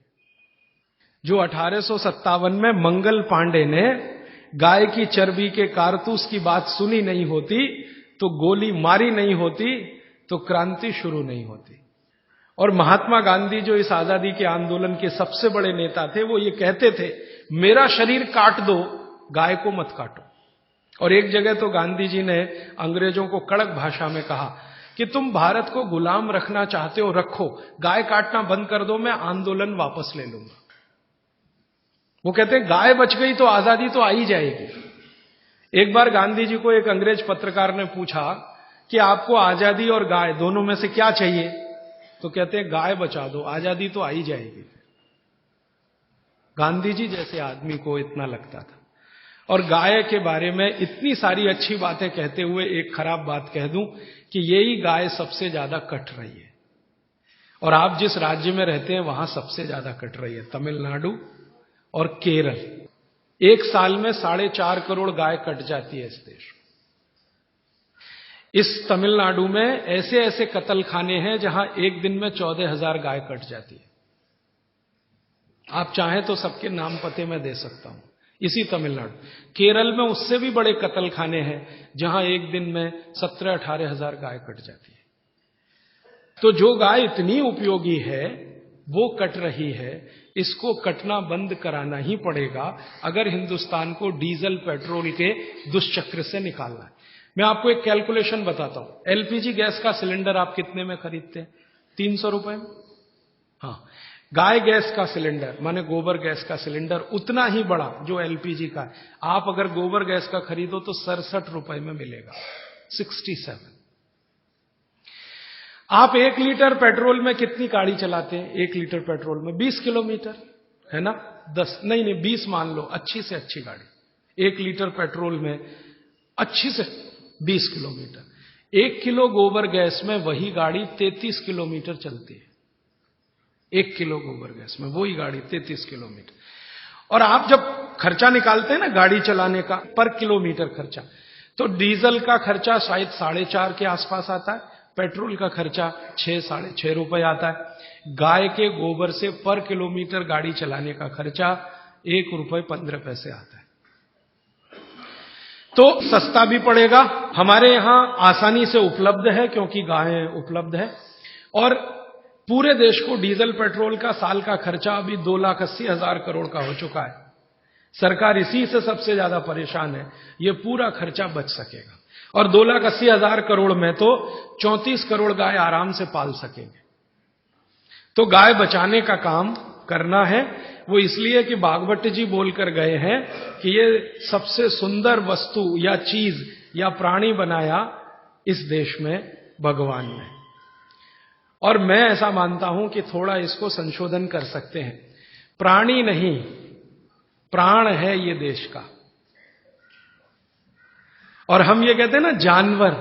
जो 1857 में मंगल पांडे ने गाय की चर्बी के कारतूस की बात सुनी नहीं होती, तो गोली मारी नहीं होती, तो क्रांति शुरू नहीं होती। और महात्मा गांधी जो इस आजादी के आंदोलन के सबसे बड़े नेता थे, वो ये कहते थे मेरा शरीर काट दो, गाय को मत काटो। और एक जगह तो गांधी जी ने अंग्रेजों को कड़क भाषा में कहा कि तुम भारत को गुलाम रखना चाहते हो, रखो, गाय काटना बंद कर दो, मैं आंदोलन वापस ले लूंगा। वो कहते हैं गाय बच गई तो आजादी तो आ ही जाएगी। एक बार गांधी जी को एक अंग्रेज पत्रकार ने पूछा कि आपको आजादी और गाय दोनों में से क्या चाहिए, तो कहते हैं गाय बचा दो, आजादी तो आ ही जाएगी। गांधी जी जैसे आदमी को इतना लगता था। और गाय के बारे में इतनी सारी अच्छी बातें कहते हुए एक खराब बात कह दूं कि यही गाय सबसे ज्यादा कट रही है। और आप जिस राज्य में रहते हैं वहां सबसे ज्यादा कट रही है, तमिलनाडु और केरल। एक साल में 4.5 करोड़ गाय कट जाती है इस देश में। इस तमिलनाडु में ऐसे ऐसे कत्ल खाने हैं जहां एक दिन में 14,000 गाय कट जाती है। आप चाहें तो सबके नाम पते मैं दे सकता हूं। इसी तमिलनाडु, केरल में उससे भी बड़े कत्ल खाने हैं जहां एक दिन में 17-18 हजार गाय कट जाती है। तो जो गाय इतनी उपयोगी है वो कट रही है, इसको कटना बंद कराना ही पड़ेगा अगर हिंदुस्तान को डीजल पेट्रोल के दुष्चक्र से निकालना है। मैं आपको एक कैलकुलेशन बताता हूं। एलपीजी गैस का सिलेंडर आप कितने में खरीदते हैं? 300 रुपए में। हाँ, गाय गैस का सिलेंडर माने गोबर गैस का सिलेंडर उतना ही बड़ा जो एलपीजी का है, आप अगर गोबर गैस का खरीदो तो 67 रुपए में मिलेगा, 67। आप 1 लीटर पेट्रोल में कितनी गाड़ी चलाते हैं? 1 लीटर पेट्रोल में 20 किलोमीटर, है ना? 10 नहीं 20 मान लो, अच्छी से अच्छी गाड़ी 1 लीटर पेट्रोल में अच्छी से 20 किलोमीटर। 1 किलो गोबर गैस में वही गाड़ी 33 किलोमीटर चलती है। 1 किलो गोबर गैस में वही गाड़ी 33 किलोमीटर। और आप जब खर्चा निकालते हैं ना गाड़ी चलाने का पर किलोमीटर खर्चा, तो डीजल का खर्चा शायद 4.5 के आसपास आता है, पेट्रोल का खर्चा 6-6.5 रुपए आता है। गाय के गोबर से पर किलोमीटर गाड़ी चलाने का खर्चा 1 रुपए 15 पैसे आता है। तो सस्ता भी पड़ेगा, हमारे यहां आसानी से उपलब्ध है क्योंकि गाय उपलब्ध है। और पूरे देश को डीजल पेट्रोल का साल का खर्चा अभी 2,80,000 करोड़ का हो चुका है। सरकार इसी से सबसे ज्यादा परेशान है, ये पूरा खर्चा बच सकेगा। और 2,80,000 करोड़ में तो 34 करोड़ गाय आराम से पाल सकेंगे। तो गाय बचाने का काम करना है। वो इसलिए कि भागवत जी बोलकर गए हैं कि ये सबसे सुंदर वस्तु या चीज या प्राणी बनाया इस देश में भगवान ने। और मैं ऐसा मानता हूं कि थोड़ा इसको संशोधन कर सकते हैं। प्राणी नहीं, प्राण है ये देश का। और हम ये कहते हैं ना जानवर,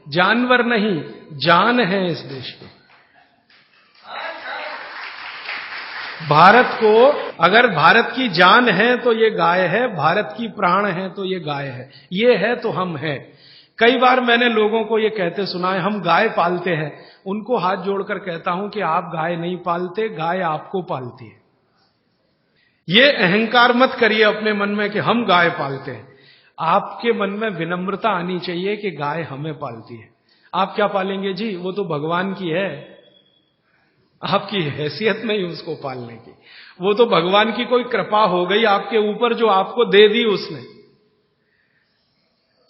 जानवर नहीं, जान है इस देश की। भारत को अगर भारत की जान है तो ये गाय है, भारत की प्राण है तो ये गाय है, ये है तो हम हैं। कई बार मैंने लोगों को ये कहते सुना है हम गाय पालते हैं, उनको हाथ जोड़कर कहता हूं कि आप गाय नहीं पालते, गाय आपको पालती है। ये अहंकार मत करिए अपने मन में कि हम गाय पालते हैं। आपके मन में विनम्रता आनी चाहिए कि गाय हमें पालती है। आप क्या पालेंगे जी? वो तो भगवान की है, आपकी हैसियत नहीं उसको पालने की। वो तो भगवान की कोई कृपा हो गई आपके ऊपर जो आपको दे दी उसने।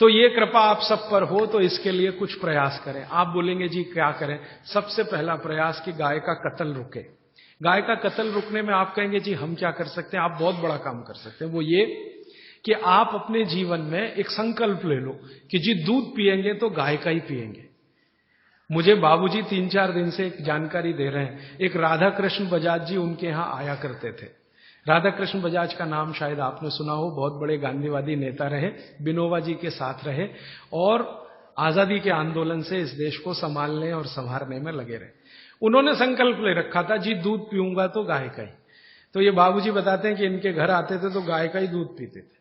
तो ये कृपा आप सब पर हो तो इसके लिए कुछ प्रयास करें। आप बोलेंगे जी क्या करें? सबसे पहला प्रयास कि गाय का कत्ल रुके। गाय का कत्ल रुकने में आप कहेंगे जी हम क्या कर सकते हैं? आप बहुत बड़ा काम कर सकते हैं। वो ये कि आप अपने जीवन में एक संकल्प ले लो कि जी दूध पिएंगे तो गाय का ही पिएंगे। मुझे बाबूजी 3-4 दिन से एक जानकारी दे रहे हैं। एक राधा कृष्ण बजाज जी उनके यहां आया करते थे। राधा कृष्ण बजाज का नाम शायद आपने सुना हो, बहुत बड़े गांधीवादी नेता रहे, विनोबा जी के साथ रहे और आजादी के आंदोलन से इस देश को संभालने और संवारने में लगे रहे। उन्होंने संकल्प ले रखा था जी दूध पीऊंगा तो गाय का ही। तो ये बाबूजी बताते हैं कि इनके घर आते थे तो गाय का ही दूध पीते थे।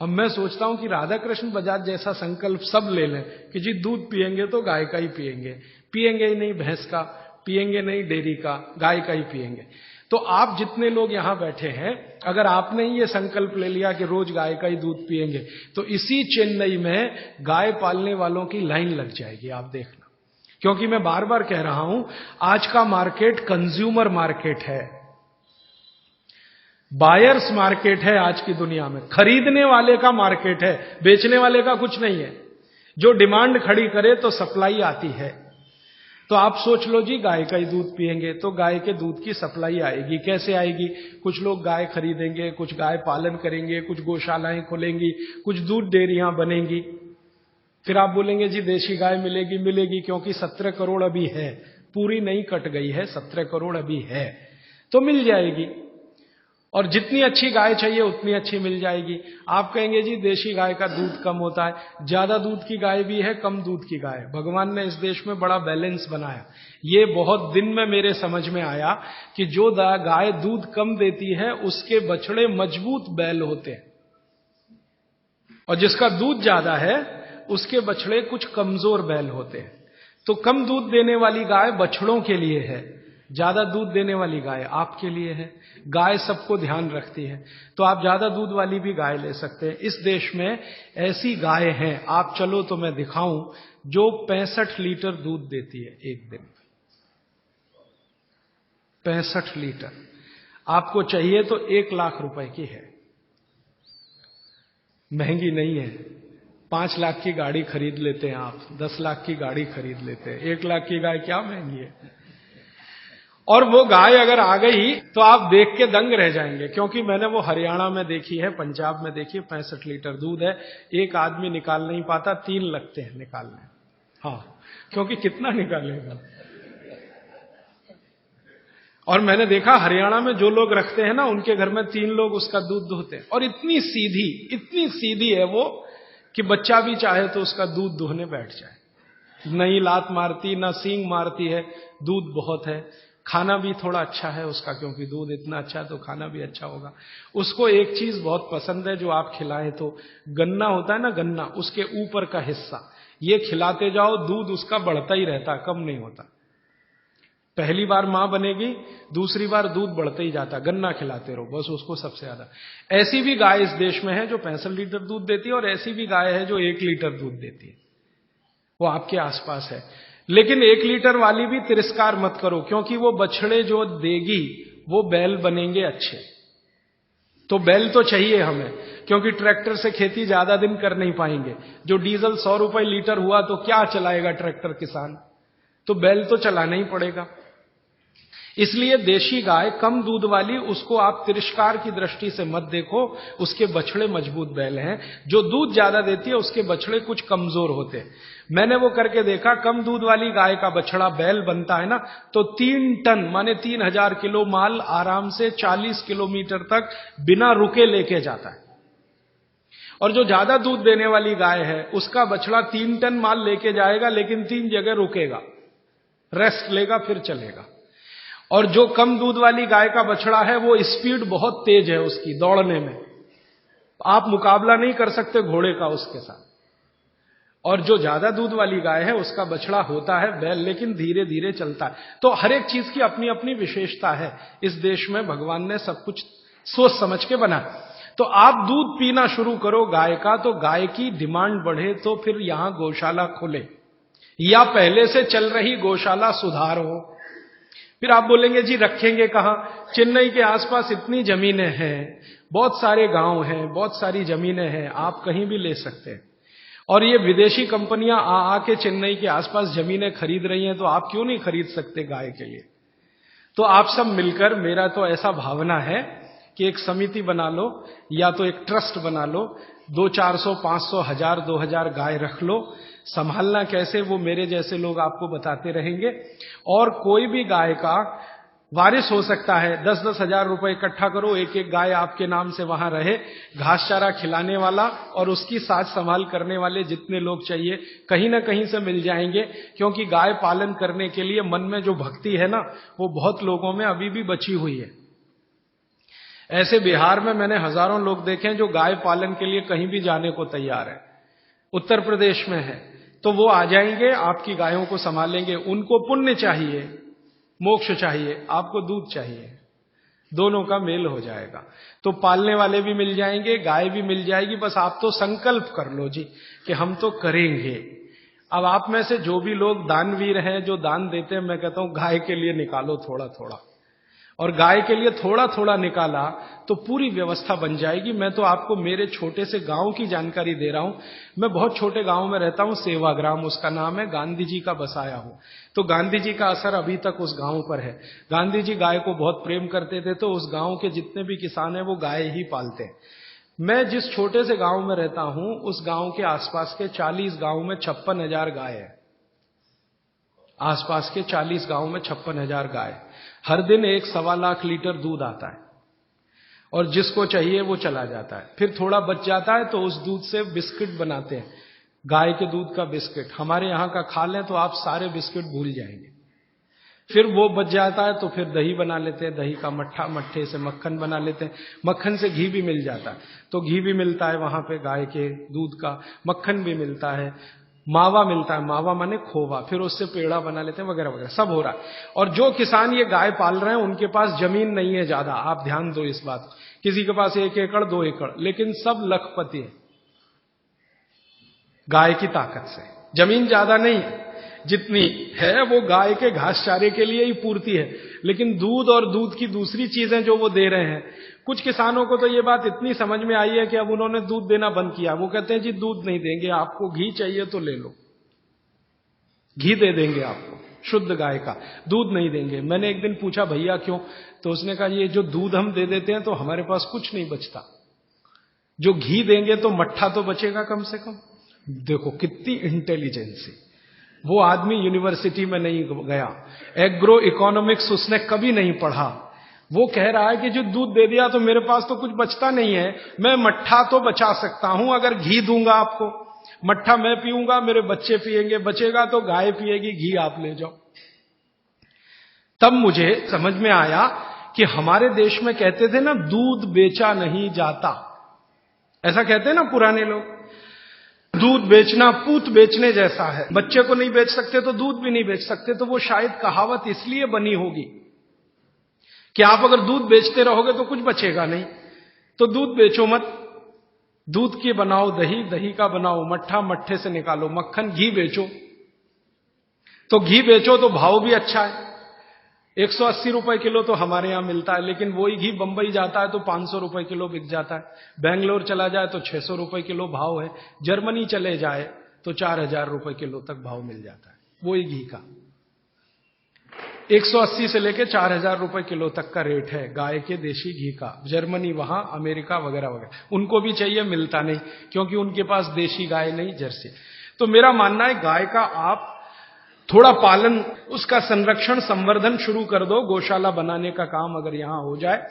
अब मैं सोचता हूं कि राधा कृष्ण बजाज जैसा संकल्प सब ले लें कि जी दूध पिएंगे तो गाय का ही पिएंगे, पिएंगे ही नहीं भैंस का, पिएंगे नहीं डेयरी का, गाय का ही पिएंगे। तो आप जितने लोग यहां बैठे हैं, अगर आपने ये संकल्प ले लिया कि रोज गाय का ही दूध पिएंगे तो इसी चेन्नई में गाय पालने वालों की लाइन लग जाएगी, आप देखना। क्योंकि मैं बार बार कह रहा हूं आज का मार्केट कंज्यूमर मार्केट है, बायर्स मार्केट है आज की दुनिया में, खरीदने वाले का मार्केट है, बेचने वाले का कुछ नहीं है। जो डिमांड खड़ी करे तो सप्लाई आती है। तो आप सोच लो जी गाय का ही दूध पिएंगे तो गाय के दूध की सप्लाई आएगी। कैसे आएगी? कुछ लोग गाय खरीदेंगे, कुछ गाय पालन करेंगे, कुछ गौशालाएं खुलेंगी, कुछ दूध डेयरियां बनेंगी। फिर आप बोलेंगे जी देशी गाय मिलेगी, मिलेगी क्योंकि 17 करोड़ अभी है, पूरी नहीं कट गई है, 17 करोड़ अभी है, तो मिल जाएगी। और जितनी अच्छी गाय चाहिए उतनी अच्छी मिल जाएगी। आप कहेंगे जी देशी गाय का दूध कम होता है, ज्यादा दूध की गाय भी है, कम दूध की गाय। भगवान ने इस देश में बड़ा बैलेंस बनाया। ये बहुत दिन में मेरे समझ में आया कि जो गाय दूध कम देती है उसके बछड़े मजबूत बैल होते हैं, और जिसका दूध ज्यादा है उसके बछड़े कुछ कमजोर बैल होते हैं। तो कम दूध देने वाली गाय बछड़ों के लिए है, ज्यादा दूध देने वाली गाय आपके लिए है। गाय सबको ध्यान रखती है, तो आप ज्यादा दूध वाली भी गाय ले सकते हैं। इस देश में ऐसी गाय हैं, आप चलो तो मैं दिखाऊं, जो 65 लीटर दूध देती है एक दिन, 65 लीटर। आपको चाहिए तो 1 लाख रुपए की है, महंगी नहीं है। 5 लाख की गाड़ी खरीद लेते हैं आप, 10 लाख की गाड़ी खरीद लेते हैं, 1 लाख की गाय क्या महंगी है। और वो गाय अगर आ गई तो आप देख के दंग रह जाएंगे, क्योंकि मैंने वो हरियाणा में देखी है, पंजाब में देखी है। 65 लीटर दूध है, एक आदमी निकाल नहीं पाता, 3 लगते हैं निकालने। हाँ, क्योंकि कितना निकालेगा। और मैंने देखा हरियाणा में जो लोग रखते हैं ना, उनके घर में 3 लोग उसका दूध दुहते हैं। और इतनी सीधी है वो कि बच्चा भी चाहे तो उसका दूध दुहने बैठ जाए। नहीं लात मारती, ना सींग मारती है, दूध बहुत है। खाना भी थोड़ा अच्छा है उसका, क्योंकि दूध इतना अच्छा है तो खाना भी अच्छा होगा। उसको एक चीज बहुत पसंद है जो आप खिलाएं तो, गन्ना होता है ना, गन्ना, उसके ऊपर का हिस्सा ये खिलाते जाओ, दूध उसका बढ़ता ही रहता, कम नहीं होता। पहली बार मां बनेगी, दूसरी बार दूध बढ़ते ही जाता, गन्ना खिलाते रहो बस उसको सबसे ज्यादा। ऐसी भी गाय इस देश में है जो 65 लीटर दूध देती है, और ऐसी भी गाय है जो 1 लीटर दूध देती है, वो आपके आसपास है। लेकिन 1 लीटर वाली भी तिरस्कार मत करो, क्योंकि वो बछड़े जो देगी वो बैल बनेंगे अच्छे। तो बैल तो चाहिए हमें, क्योंकि ट्रैक्टर से खेती ज्यादा दिन कर नहीं पाएंगे। जो डीजल 100 रुपए लीटर हुआ तो क्या चलाएगा ट्रैक्टर किसान, तो बैल तो चलाना ही पड़ेगा। इसलिए देशी गाय कम दूध वाली, उसको आप तिरस्कार की दृष्टि से मत देखो, उसके बछड़े मजबूत बैल हैं। जो दूध ज्यादा देती है उसके बछड़े कुछ कमजोर होते हैं। मैंने वो करके देखा, कम दूध वाली गाय का बछड़ा बैल बनता है ना, तो 3 टन माने 3000 किलो माल आराम से 40 किलोमीटर तक बिना रुके लेके जाता है। और जो ज्यादा दूध देने वाली गाय है उसका बछड़ा 3 टन माल लेके जाएगा, लेकिन 3 जगह रुकेगा, रेस्ट लेगा, फिर चलेगा। और जो कम दूध वाली गाय का बछड़ा है वो स्पीड बहुत तेज है उसकी दौड़ने में, आप मुकाबला नहीं कर सकते घोड़े का उसके साथ। और जो ज्यादा दूध वाली गाय है उसका बछड़ा होता है बैल, लेकिन धीरे धीरे चलता है। तो हर एक चीज की अपनी अपनी विशेषता है। इस देश में भगवान ने सब कुछ सोच समझ के बना। तो आप दूध पीना शुरू करो गाय का, तो गाय की डिमांड बढ़े तो फिर यहां गौशाला खोले, या पहले से चल रही गौशाला सुधारो। फिर आप बोलेंगे जी रखेंगे कहां, चेन्नई के आसपास इतनी जमीनें हैं, बहुत सारे गांव हैं, बहुत सारी जमीनें हैं, आप कहीं भी ले सकते हैं। और ये विदेशी कंपनियां आके चेन्नई के आसपास जमीनें खरीद रही हैं, तो आप क्यों नहीं खरीद सकते गाय के लिए। तो आप सब मिलकर, मेरा तो ऐसा भावना है कि एक समिति बना लो, या तो एक ट्रस्ट बना लो, 200-400, 500, 1000, 2000 गाय रख लो। संभालना कैसे वो मेरे जैसे लोग आपको बताते रहेंगे। और कोई भी गाय का वारिस हो सकता है। 10-10 हजार रुपए इकट्ठा करो, एक एक गाय आपके नाम से वहां रहे, घास चारा खिलाने वाला और उसकी साज संभाल करने वाले जितने लोग चाहिए कहीं ना कहीं से मिल जाएंगे। क्योंकि गाय पालन करने के लिए मन में जो भक्ति है ना, वो बहुत लोगों में अभी भी बची हुई है। ऐसे बिहार में मैंने हजारों लोग देखे हैं जो गाय पालन के लिए कहीं भी जाने को तैयार है। उत्तर प्रदेश में है तो वो आ जाएंगे, आपकी गायों को संभालेंगे। उनको पुण्य चाहिए, मोक्ष चाहिए, आपको दूध चाहिए, दोनों का मेल हो जाएगा। तो पालने वाले भी मिल जाएंगे, गाय भी मिल जाएगी। बस आप तो संकल्प कर लो जी कि हम तो करेंगे। अब आप में से जो भी लोग दानवीर हैं, जो दान देते हैं, मैं कहता हूं गाय के लिए निकालो थोड़ा थोड़ा, और गाय के लिए थोड़ा थोड़ा निकाला तो पूरी व्यवस्था बन जाएगी। मैं तो आपको मेरे छोटे से गांव की जानकारी दे रहा हूं। मैं बहुत छोटे गांव में रहता हूं, सेवाग्राम उसका नाम है, गांधी जी का बसाया हूं। तो गांधी जी का असर अभी तक उस गांव पर है। गांधी जी गाय को बहुत प्रेम करते थे, तो उस गांव के जितने भी किसान हैं वो गाय ही पालते हैं। मैं जिस छोटे से गांव में रहता हूं, उस गांव के आसपास के 40 गांव में 56,000 गाय है। आसपास के 40 गांव में 56,000 गाय। हर दिन 1-1.25 लाख लीटर दूध आता है, और जिसको चाहिए वो चला जाता है। फिर थोड़ा बच जाता है तो उस दूध से बिस्किट बनाते हैं, गाय के दूध का बिस्किट। हमारे यहां का खा लें तो आप सारे बिस्किट भूल जाएंगे। फिर वो बच जाता है तो फिर दही बना लेते हैं, दही का मट्ठा, मट्ठे से मक्खन बना लेते हैं, मक्खन से घी भी मिल जाता है। तो घी भी मिलता है वहां पे गाय के दूध का, मक्खन भी मिलता है, मावा मिलता है, मावा माने खोवा, फिर उससे पेड़ा बना लेते हैं, वगैरह वगैरह सब हो रहा है। और जो किसान ये गाय पाल रहे हैं उनके पास जमीन नहीं है ज्यादा, आप ध्यान दो इस बात। किसी के पास 1 एकड़ 2 एकड़, लेकिन सब लखपति है गाय की ताकत से। जमीन ज्यादा नहीं है, जितनी है वो गाय के घास चारे के लिए ही पूर्ति है, लेकिन दूध और दूध की दूसरी चीजें जो वो दे रहे हैं, कुछ किसानों को तो ये बात इतनी समझ में आई है कि अब उन्होंने दूध देना बंद किया। वो कहते हैं जी दूध नहीं देंगे, आपको घी चाहिए तो ले लो, घी दे देंगे आपको शुद्ध गाय का, दूध नहीं देंगे। मैंने एक दिन पूछा भैया क्यों, तो उसने कहा ये जो दूध हम दे देते हैं तो हमारे पास कुछ नहीं बचता, जो घी देंगे तो मट्ठा तो बचेगा कम से कम। देखो कितनी इंटेलिजेंसी। वो आदमी यूनिवर्सिटी में नहीं गया, एग्रो इकोनॉमिक्स उसने कभी नहीं पढ़ा, वो कह रहा है कि जो दूध दे दिया तो मेरे पास तो कुछ बचता नहीं है, मैं मट्ठा तो बचा सकता हूं अगर घी दूंगा आपको, मट्ठा मैं पीऊंगा, मेरे बच्चे पिएंगे, बचेगा तो गाय पिएगी, घी आप ले जाओ। तब मुझे समझ में आया कि हमारे देश में कहते थे ना, दूध बेचा नहीं जाता, ऐसा कहते हैं ना पुराने लोग। दूध बेचना पूत बेचने जैसा है, बच्चे को नहीं बेच सकते तो दूध भी नहीं बेच सकते। तो वो शायद कहावत इसलिए बनी होगी कि आप अगर दूध बेचते रहोगे तो कुछ बचेगा नहीं, तो दूध बेचो मत, दूध की बनाओ दही, दही का बनाओ मट्ठा, मट्ठे से निकालो मक्खन, घी बेचो। तो घी बेचो तो भाव भी अच्छा है, 180 रुपए किलो तो हमारे यहां मिलता है, लेकिन वही घी बंबई जाता है तो 500 रुपए किलो बिक जाता है, बेंगलोर चला जाए तो 600 रुपए किलो भाव है, जर्मनी चले जाए तो 4000 रुपए किलो तक भाव मिल जाता है वही घी का। 180 से लेके 4000 रुपए किलो तक का रेट है गाय के देशी घी का। जर्मनी, वहां अमेरिका वगैरह वगैरह, उनको भी चाहिए, मिलता नहीं क्योंकि उनके पास देशी गाय नहीं, जर्सी। तो मेरा मानना है गाय का आप थोड़ा पालन, उसका संरक्षण, संवर्धन शुरू कर दो। गौशाला बनाने का काम अगर यहां हो जाए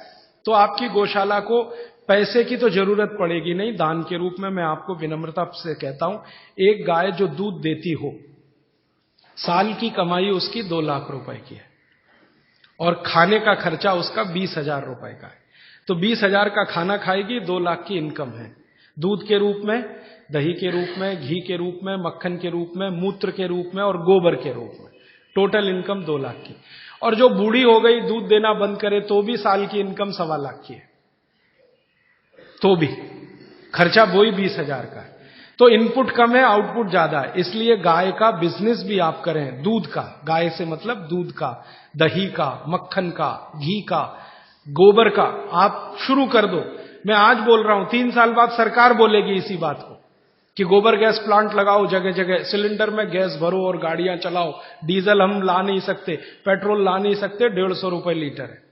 तो आपकी गौशाला को पैसे की तो जरूरत पड़ेगी नहीं, दान के रूप में मैं आपको विनम्रता से कहता हूं, एक गाय जो दूध देती हो, साल की कमाई उसकी 2 लाख रुपए की है और खाने का खर्चा उसका 20,000 रुपए का है। तो 20,000 का खाना खाएगी, 2 लाख की इनकम है, दूध के रूप में, दही के रूप में, घी के रूप में, मक्खन के रूप में, मूत्र के रूप में और गोबर के रूप में, टोटल इनकम 2 लाख की। और जो बूढ़ी हो गई, दूध देना बंद करे तो भी साल की इनकम 1.25 लाख की है, तो भी खर्चा वही 20,000 का है। तो इनपुट कम है, आउटपुट ज्यादा है, इसलिए गाय का बिजनेस भी आप करें, दूध का, गाय से मतलब दूध का, दही का, मक्खन का, घी का, गोबर का आप शुरू कर दो। मैं आज बोल रहा हूं, 3 साल बाद सरकार बोलेगी इसी बात को कि गोबर गैस प्लांट लगाओ जगह जगह, सिलेंडर में गैस भरो और गाड़ियां चलाओ, डीजल हम ला नहीं सकते, पेट्रोल ला नहीं सकते, 150 रुपए लीटर है।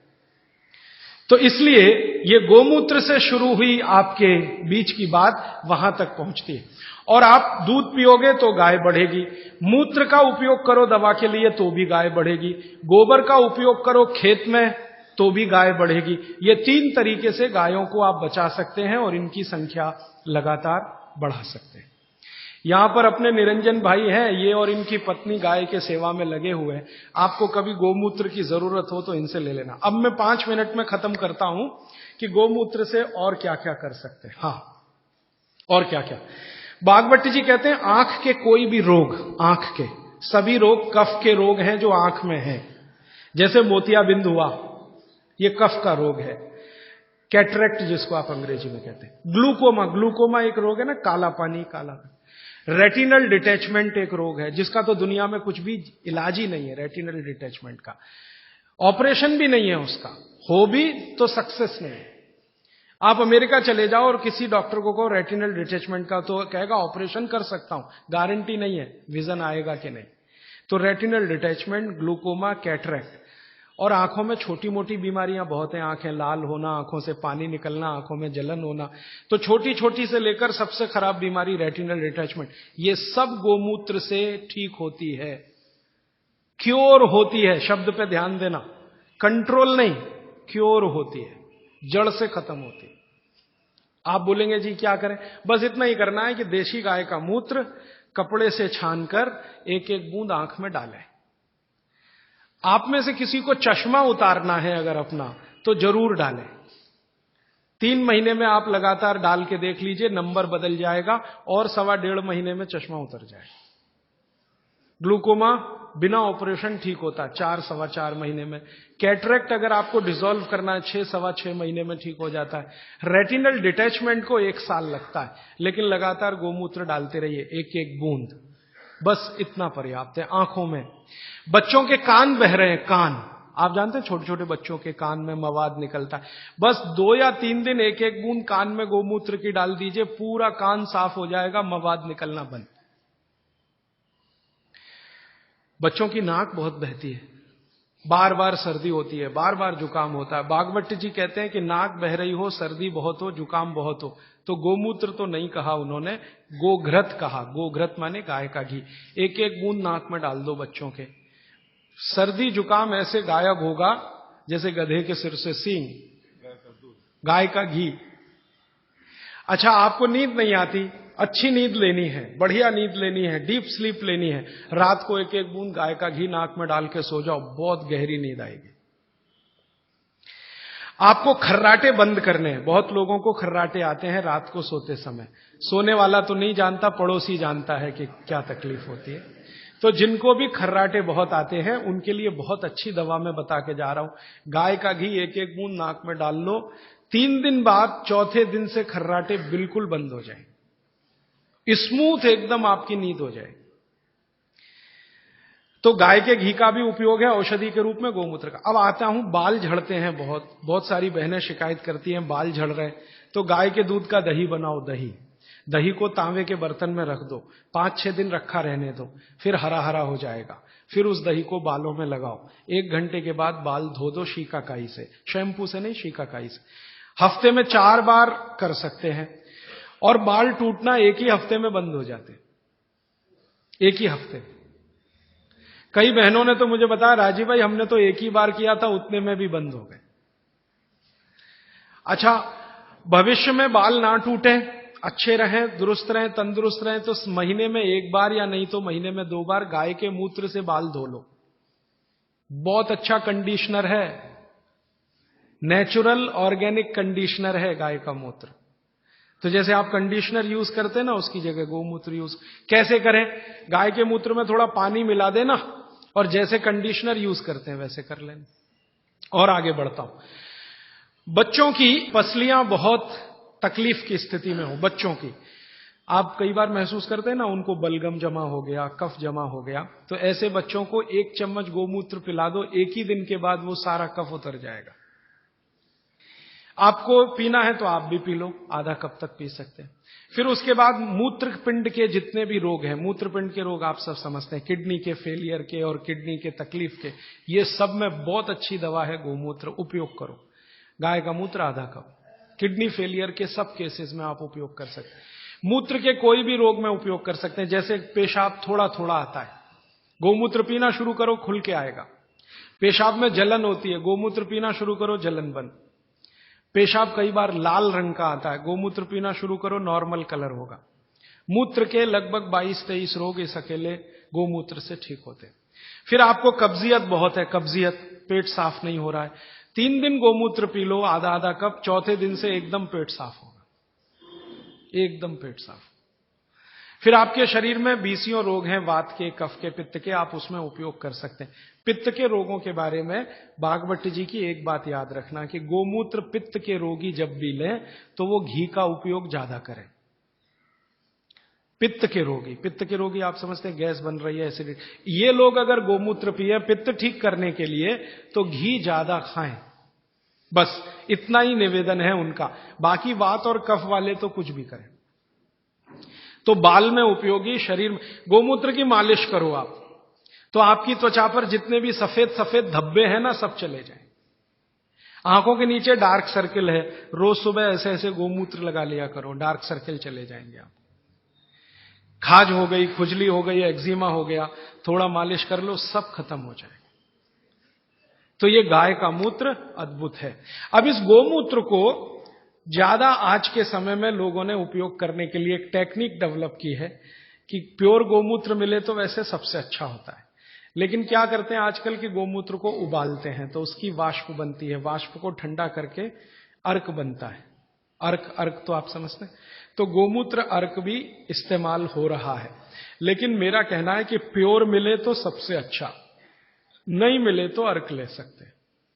तो इसलिए ये गोमूत्र से शुरू हुई आपके बीच की बात वहां तक पहुंचती है। और आप दूध पियोगे तो गाय बढ़ेगी, मूत्र का उपयोग करो दवा के लिए तो भी गाय बढ़ेगी, गोबर का उपयोग करो खेत में तो भी गाय बढ़ेगी। ये 3 तरीके से गायों को आप बचा सकते हैं और इनकी संख्या लगातार बढ़ा सकते हैं। यहां पर अपने निरंजन भाई हैं, ये और इनकी पत्नी गाय के सेवा में लगे हुए हैं। आपको कभी गोमूत्र की जरूरत हो तो इनसे ले लेना। अब मैं 5 मिनट में खत्म करता हूं कि गोमूत्र से और क्या क्या कर सकते हैं। हाँ, और क्या क्या। बागवती जी कहते हैं आंख के कोई भी रोग, आंख के सभी रोग कफ के रोग हैं जो आंख में हैं। जैसे मोतियाबिंद हुआ, ये कफ का रोग है, कैटरेक्ट जिसको आप अंग्रेजी में कहते हैं, ग्लूकोमा, ग्लूकोमा एक रोग है ना, काला पानी, काला। रेटिनल डिटैचमेंट एक रोग है जिसका तो दुनिया में कुछ भी इलाज ही नहीं है, रेटिनल डिटैचमेंट का ऑपरेशन भी नहीं है, उसका हो भी तो सक्सेस नहीं है। आप अमेरिका चले जाओ और किसी डॉक्टर को कहो रेटिनल डिटैचमेंट का, तो कहेगा ऑपरेशन कर सकता हूं, गारंटी नहीं है विजन आएगा कि नहीं। तो रेटिनल डिटैचमेंट, ग्लूकोमा, कैटरेक्ट। और आंखों में छोटी मोटी बीमारियां बहुत हैं, आंखें लाल होना, आंखों से पानी निकलना, आंखों में जलन होना। तो छोटी छोटी से लेकर सबसे खराब बीमारी रेटिनल डिटैचमेंट, ये सब गोमूत्र से ठीक होती है, क्योर होती है। शब्द पे ध्यान देना, कंट्रोल नहीं, क्योर होती है, जड़ से खत्म होती है। आप बोलेंगे जी क्या करें, बस इतना ही करना है कि देशी गाय का मूत्र कपड़े से छानकर एक एक बूंद आंख में डालें। आप में से किसी को चश्मा उतारना है अगर अपना, तो जरूर डालें। 3 महीने में आप लगातार डाल के देख लीजिए, नंबर बदल जाएगा और 1.25 महीने में चश्मा उतर जाएगा। ग्लूकोमा बिना ऑपरेशन ठीक होता है 4-4.25 महीने में। कैटरेक्ट अगर आपको डिसॉल्व करना है 6-6.25 महीने में ठीक हो जाता है। रेटिनल डिटैचमेंट को 1 साल लगता है, लेकिन लगातार गोमूत्र डालते रहिए, एक एक बूंद। बस इतना पर्याप्त है। आंखों में, बच्चों के कान बह रहे हैं, कान, आप जानते हैं छोटे छोटे बच्चों के कान में मवाद निकलता है, बस 2 या 3 दिन एक एक बूंद कान में गोमूत्र की डाल दीजिए, पूरा कान साफ हो जाएगा, मवाद निकलना बंद। बच्चों की नाक बहुत बहती है, बार बार सर्दी होती है, बार बार जुकाम होता है। बागवट जी कहते हैं कि नाक बह रही हो, सर्दी बहुत हो, जुकाम बहुत हो, तो गोमूत्र तो नहीं कहा उन्होंने, गोघृत कहा। गोघृत माने गाय का घी, एक एक बूंद नाक में डाल दो बच्चों के, सर्दी जुकाम ऐसे गायब होगा जैसे गधे के सिर से सींग। गाय का घी। अच्छा, आपको नींद नहीं आती, अच्छी नींद लेनी है, बढ़िया नींद लेनी है, डीप स्लीप लेनी है, रात को एक एक बूंद गाय का घी नाक में डाल के सो जाओ, बहुत गहरी नींद आएगी। आपको खर्राटे बंद करने हैं। बहुत लोगों को खर्राटे आते हैं रात को सोते समय, सोने वाला तो नहीं जानता, पड़ोसी जानता है कि क्या तकलीफ होती है। तो जिनको भी खर्राटे बहुत आते हैं उनके लिए बहुत अच्छी दवा मैं बता के जा रहा हूं। गाय का घी एक एक बूंद नाक में डाल लो, 3 दिन बाद चौथे दिन से खर्राटे बिल्कुल बंद हो जाएं, स्मूथ एकदम आपकी नींद हो जाए। तो गाय के घी का भी उपयोग है औषधि के रूप में, गोमूत्र का। अब आता हूं, बाल झड़ते हैं बहुत सारी बहनें शिकायत करती हैं बाल झड़ रहे, तो गाय के दूध का दही बनाओ। दही को तांबे के बर्तन में रख दो, 5-6 दिन रखा रहने दो, फिर हरा हरा हो जाएगा, फिर उस दही को बालों में लगाओ, 1 घंटे के बाद बाल धो दो शीकाकाई से, शैम्पू से नहीं, शीकाकाई से। हफ्ते में 4 बार कर सकते हैं, और बाल टूटना एक ही हफ्ते में बंद हो जाते, एक ही हफ्ते। कई बहनों ने तो मुझे बताया, राजीव भाई हमने तो एक ही बार किया था, उतने में भी बंद हो गए। अच्छा, भविष्य में बाल ना टूटे, अच्छे रहें, दुरुस्त रहें, तंदुरुस्त रहें, तो महीने में 1 बार या नहीं तो महीने में 2 बार गाय के मूत्र से बाल धो लो। बहुत अच्छा कंडीशनर है, नेचुरल ऑर्गेनिक कंडीशनर है गाय का मूत्र। तो जैसे आप कंडीशनर यूज करते हैं ना, उसकी जगह गोमूत्र यूज कैसे करें? गाय के मूत्र में थोड़ा पानी मिला देना, और जैसे कंडीशनर यूज करते हैं वैसे कर लेना। और आगे बढ़ता हूं। बच्चों की पसलियां बहुत तकलीफ की स्थिति में हो, बच्चों की, आप कई बार महसूस करते हैं ना, उनको बलगम जमा हो गया, कफ जमा हो गया, तो ऐसे बच्चों को 1 चम्मच गोमूत्र पिला दो, एक ही दिन के बाद वो सारा कफ उतर जाएगा। आपको पीना है तो आप भी पी लो, आधा कप तक पी सकते हैं। फिर उसके बाद मूत्रपिंड के जितने भी रोग हैं, मूत्रपिंड के रोग आप सब समझते हैं, किडनी के फेलियर के और किडनी के तकलीफ के, ये सब में बहुत अच्छी दवा है गोमूत्र, उपयोग करो। गाय का मूत्र आधा कप, किडनी फेलियर के सब केसेस में आप उपयोग कर सकते हैं। मूत्र के कोई भी रोग में उपयोग कर सकते हैं। जैसे पेशाब थोड़ा थोड़ा आता है, गोमूत्र पीना शुरू करो, खुल के आएगा। पेशाब में जलन होती है, गोमूत्र पीना शुरू करो, जलन बंद। पेशाब कई बार लाल रंग का आता है, गोमूत्र पीना शुरू करो, नॉर्मल कलर होगा। मूत्र के लगभग 22-23 रोग इस अकेले गोमूत्र से ठीक होते हैं। फिर आपको कब्जियत बहुत है, कब्जियत, पेट साफ नहीं हो रहा है, 3 दिन गोमूत्र पी लो, आधा आधा कप, चौथे दिन से एकदम पेट साफ होगा, एकदम पेट साफ। फिर आपके शरीर में 20 रोग हैं, वात के, कफ के, पित्त के, आप उसमें उपयोग कर सकते हैं। पित्त के रोगों के बारे में बागवट जी की एक बात याद रखना कि गोमूत्र पित्त के रोगी जब भी लें तो वो घी का उपयोग ज्यादा करें। पित्त के रोगी आप समझते हैं गैस बन रही है, एसिडिटी, ये लोग अगर गोमूत्र पिए पित्त ठीक करने के लिए तो घी ज्यादा खाएं, बस इतना ही निवेदन है उनका। बाकी वात और कफ वाले तो कुछ भी करें। तो बाल में उपयोगी, शरीर में गोमूत्र की मालिश करो आप, तो आपकी त्वचा पर जितने भी सफेद सफेद धब्बे हैं ना, सब चले जाएं। आंखों के नीचे डार्क सर्किल है, रोज सुबह ऐसे ऐसे गोमूत्र लगा लिया करो, डार्क सर्किल चले जाएंगे आप। खाज हो गई, खुजली हो गई, एक्जिमा हो गया, थोड़ा मालिश कर लो, सब खत्म हो जाएगा। तो ये गाय का मूत्र अद्भुत है। अब इस गोमूत्र को ज्यादा आज के समय में लोगों ने उपयोग करने के लिए एक टेक्निक डेवलप की है कि प्योर गोमूत्र मिले तो वैसे सबसे अच्छा होता है, लेकिन क्या करते हैं आजकल के गोमूत्र को उबालते हैं तो उसकी वाष्प बनती है, वाष्प को ठंडा करके अर्क बनता है। अर्क तो आप समझते हैं, तो गोमूत्र अर्क भी इस्तेमाल हो रहा है। लेकिन मेरा कहना है कि प्योर मिले तो सबसे अच्छा, नहीं मिले तो अर्क ले सकते,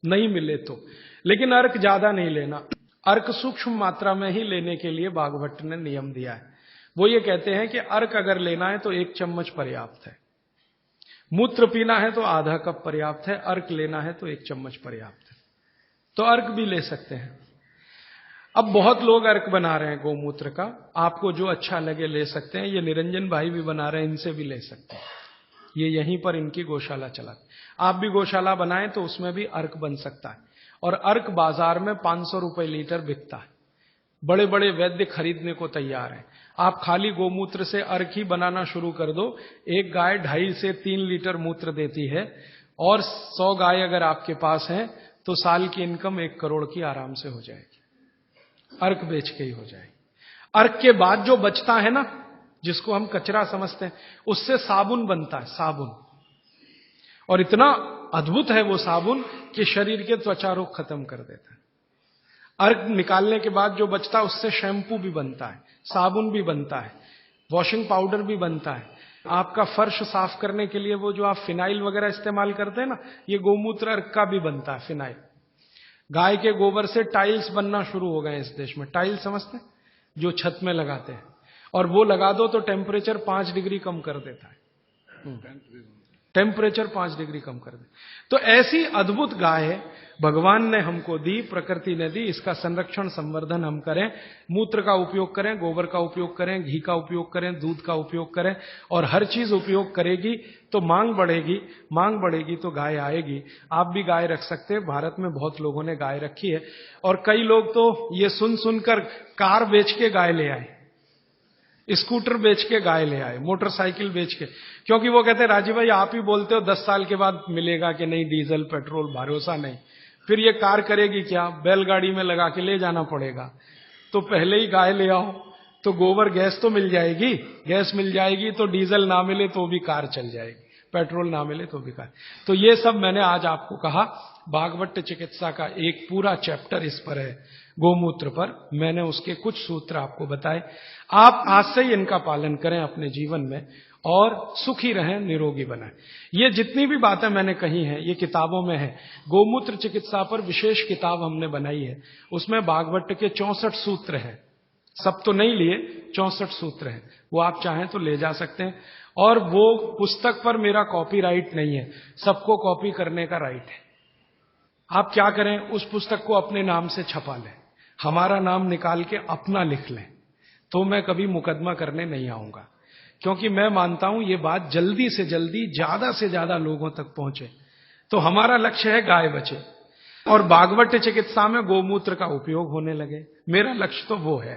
नहीं मिले तो, लेकिन अर्क ज्यादा नहीं लेना। अर्क सूक्ष्म मात्रा में ही लेने के लिए बागभट्ट ने नियम दिया है। वो ये कहते हैं कि अर्क अगर लेना है तो 1 चम्मच पर्याप्त है, मूत्र पीना है तो आधा कप पर्याप्त है, अर्क लेना है तो 1 चम्मच पर्याप्त है। तो अर्क भी ले सकते हैं। अब बहुत लोग अर्क बना रहे हैं गोमूत्र का, आपको जो अच्छा लगे ले सकते हैं। ये निरंजन भाई भी बना रहे हैं, इनसे भी ले सकते हैं। ये यहीं पर इनकी गौशाला चलाते। आप भी गौशाला बनाएं तो उसमें भी अर्क बन सकता है। और अर्क बाजार में 500 रुपए लीटर बिकता है। बड़े बड़े वैद्य खरीदने को तैयार हैं। आप खाली गोमूत्र से अर्क ही बनाना शुरू कर दो। एक गाय 2.5 से 3 लीटर मूत्र देती है, और 100 गाय अगर आपके पास हैं तो साल की इनकम 1 करोड़ की आराम से हो जाएगी। अर्क बेच के ही हो जाएगी। अर्क के बाद जो बचता है ना, जिसको हम कचरा समझते हैं, उससे साबुन बनता है, साबुन। और इतना अद्भुत है वो साबुन कि शरीर के त्वचा रोग खत्म कर देता है। अर्क निकालने के बाद जो बचता है उससे शैम्पू भी बनता है, साबुन भी बनता है, वॉशिंग पाउडर भी बनता है। आपका फर्श साफ करने के लिए वो जो आप फिनाइल वगैरह इस्तेमाल करते हैं ना, ये गोमूत्र अर्क का भी बनता है, फिनाइल। गाय के गोबर से टाइल्स बनना शुरू हो गए इस देश में। टाइल्स समझते हैं, जो छत में लगाते हैं, और वो लगा दो तो टेम्परेचर 5 डिग्री कम कर देता है। टेम्परेचर 5 डिग्री कम कर दे। तो ऐसी अद्भुत गाय भगवान ने हमको दी, प्रकृति ने दी। इसका संरक्षण संवर्धन हम करें, मूत्र का उपयोग करें, गोबर का उपयोग करें, घी का उपयोग करें, दूध का उपयोग करें, और हर चीज उपयोग करेगी तो मांग बढ़ेगी। मांग बढ़ेगी तो गाय आएगी। आप भी गाय रख सकते हैं। भारत में बहुत लोगों ने गाय रखी है, और कई लोग तो ये सुन सुनकर कार बेच के गाय ले आए, स्कूटर बेच के गाय ले आए, मोटरसाइकिल बेच के। क्योंकि वो कहते हैं राजीव भाई आप ही बोलते हो 10 साल के बाद मिलेगा कि नहीं डीजल पेट्रोल, भरोसा नहीं। फिर ये कार करेगी क्या, बैलगाड़ी में लगा के ले जाना पड़ेगा। तो पहले ही गाय ले आओ तो गोबर गैस तो मिल जाएगी, गैस मिल जाएगी तो डीजल ना मिले तो भी कार चल जाएगी, पेट्रोल ना मिले तो भी कार। तो ये सब मैंने आज आपको कहा। भागवत चिकित्सा का एक पूरा चैप्टर इस पर है, गोमूत्र पर। मैंने उसके कुछ सूत्र आपको बताए। आप आज से ही इनका पालन करें अपने जीवन में, और सुखी रहें, निरोगी बनाएं। ये जितनी भी बातें मैंने कही हैं ये किताबों में है। गोमूत्र चिकित्सा पर विशेष किताब हमने बनाई है, उसमें भागवत के 64 सूत्र हैं। सब तो नहीं लिए, 64 सूत्र हैं। वो आप चाहें तो ले जा सकते हैं। और वो पुस्तक पर मेरा कॉपीराइट नहीं है, सबको कॉपी करने का राइट है। आप क्या करें, उस पुस्तक को अपने नाम से छपा लें, हमारा नाम निकाल के अपना लिख लें, तो मैं कभी मुकदमा करने नहीं आऊंगा। क्योंकि मैं मानता हूं ये बात जल्दी से जल्दी ज्यादा से ज्यादा लोगों तक पहुंचे। तो हमारा लक्ष्य है गाय बचे और भागवत चिकित्सा में गोमूत्र का उपयोग होने लगे। मेरा लक्ष्य तो वो है।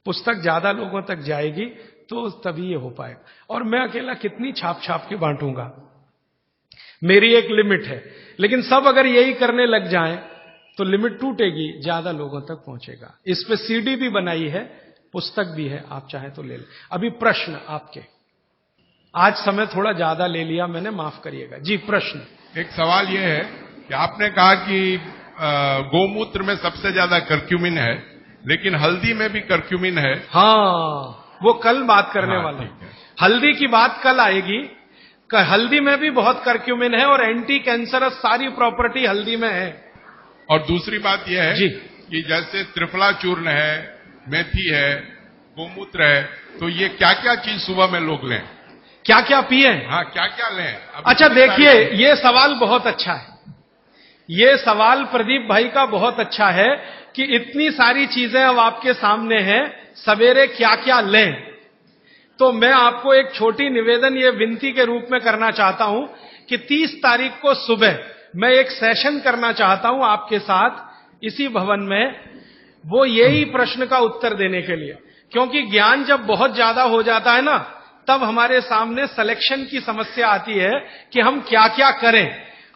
पुस्तक ज्यादा लोगों तक जाएगी तो तभी ये हो पाएगा। और मैं अकेला कितनी छाप छाप के बांटूंगा, मेरी एक लिमिट है। लेकिन सब अगर यही करने लग जाएं तो लिमिट टूटेगी, ज्यादा लोगों तक पहुंचेगा। इस पे सीडी भी बनाई है, पुस्तक भी है, आप चाहें तो ले लें। अभी प्रश्न आपके, आज समय थोड़ा ज्यादा ले लिया मैंने, माफ करिएगा जी। प्रश्न, एक सवाल यह है कि आपने कहा कि गोमूत्र में सबसे ज्यादा कर्क्यूमिन है, लेकिन हल्दी में भी कर्क्यूमिन है। हाँ, वो कल बात करने वाला हूं। हल्दी की बात कल आएगी। हल्दी में भी बहुत कर्क्यूमिन है और एंटी कैंसरस सारी प्रॉपर्टी हल्दी में है। और दूसरी बात यह है जी कि जैसे त्रिफला चूर्ण है, मेथी है, गोमूत्र है, तो ये क्या क्या चीज सुबह में लोग लें, क्या क्या पिए? हाँ, क्या क्या लें? अच्छा देखिए, ये सवाल बहुत अच्छा है। ये सवाल प्रदीप भाई का बहुत अच्छा है कि इतनी सारी चीजें अब आपके सामने हैं, सवेरे क्या क्या लें। तो मैं आपको एक छोटी निवेदन, ये विनती के रूप में करना चाहता हूं कि 30 तारीख को सुबह मैं एक सेशन करना चाहता हूं आपके साथ इसी भवन में, वो यही प्रश्न का उत्तर देने के लिए। क्योंकि ज्ञान जब बहुत ज्यादा हो जाता है ना, तब हमारे सामने सिलेक्शन की समस्या आती है कि हम क्या क्या करें।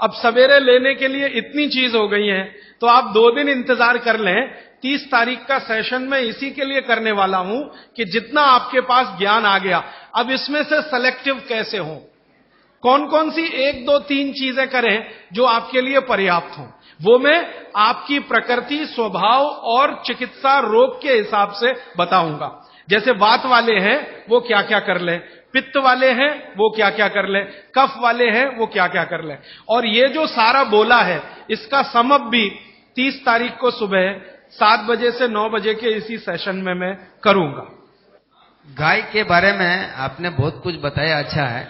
अब सवेरे लेने के लिए इतनी चीज हो गई है, तो आप 2 दिन इंतजार कर लें। 30 तारीख का सेशन मैं इसी के लिए करने वाला हूं कि जितना आपके पास ज्ञान आ गया, अब इसमें से सेलेक्टिव कैसे हो, कौन कौन सी 1, 2, 3 चीजें करें जो आपके लिए पर्याप्त हो। वो मैं आपकी प्रकृति, स्वभाव और चिकित्सा रोग के हिसाब से बताऊंगा। जैसे वात वाले हैं वो क्या क्या कर लें, पित्त वाले हैं वो क्या क्या कर लें, कफ वाले हैं वो क्या क्या कर लें। और ये जो सारा बोला है इसका समअप भी 30 तारीख को सुबह 7 बजे से 9 बजे के इसी सेशन में मैं करूंगा। गाय के बारे में आपने बहुत कुछ बताया, अच्छा है।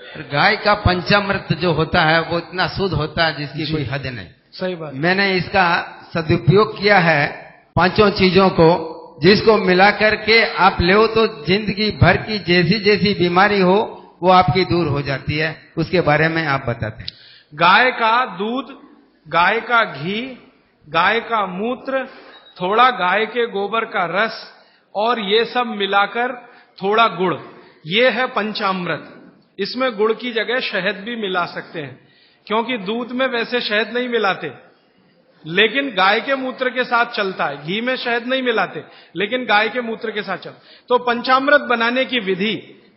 पर गाय का पंचामृत जो होता है वो इतना शुद्ध होता है जिसकी कोई हद नहीं। सही बात। मैंने इसका सदुपयोग किया है, 5 चीजों को, जिसको मिला करके आप ले तो जिंदगी भर की जैसी जैसी बीमारी हो वो आपकी दूर हो जाती है। उसके बारे में आप बताते हैं। गाय का दूध, गाय का घी, गाय का मूत्र, थोड़ा गाय के गोबर का रस और ये सब मिलाकर थोड़ा गुड़, ये है पंचामृत। इसमें गुड़ की जगह शहद भी मिला सकते हैं, क्योंकि दूध में वैसे शहद नहीं मिलाते, लेकिन गाय के मूत्र के साथ चलता है। घी में शहद नहीं मिलाते, लेकिन गाय के मूत्र के साथ चलता। तो पंचामृत बनाने की विधि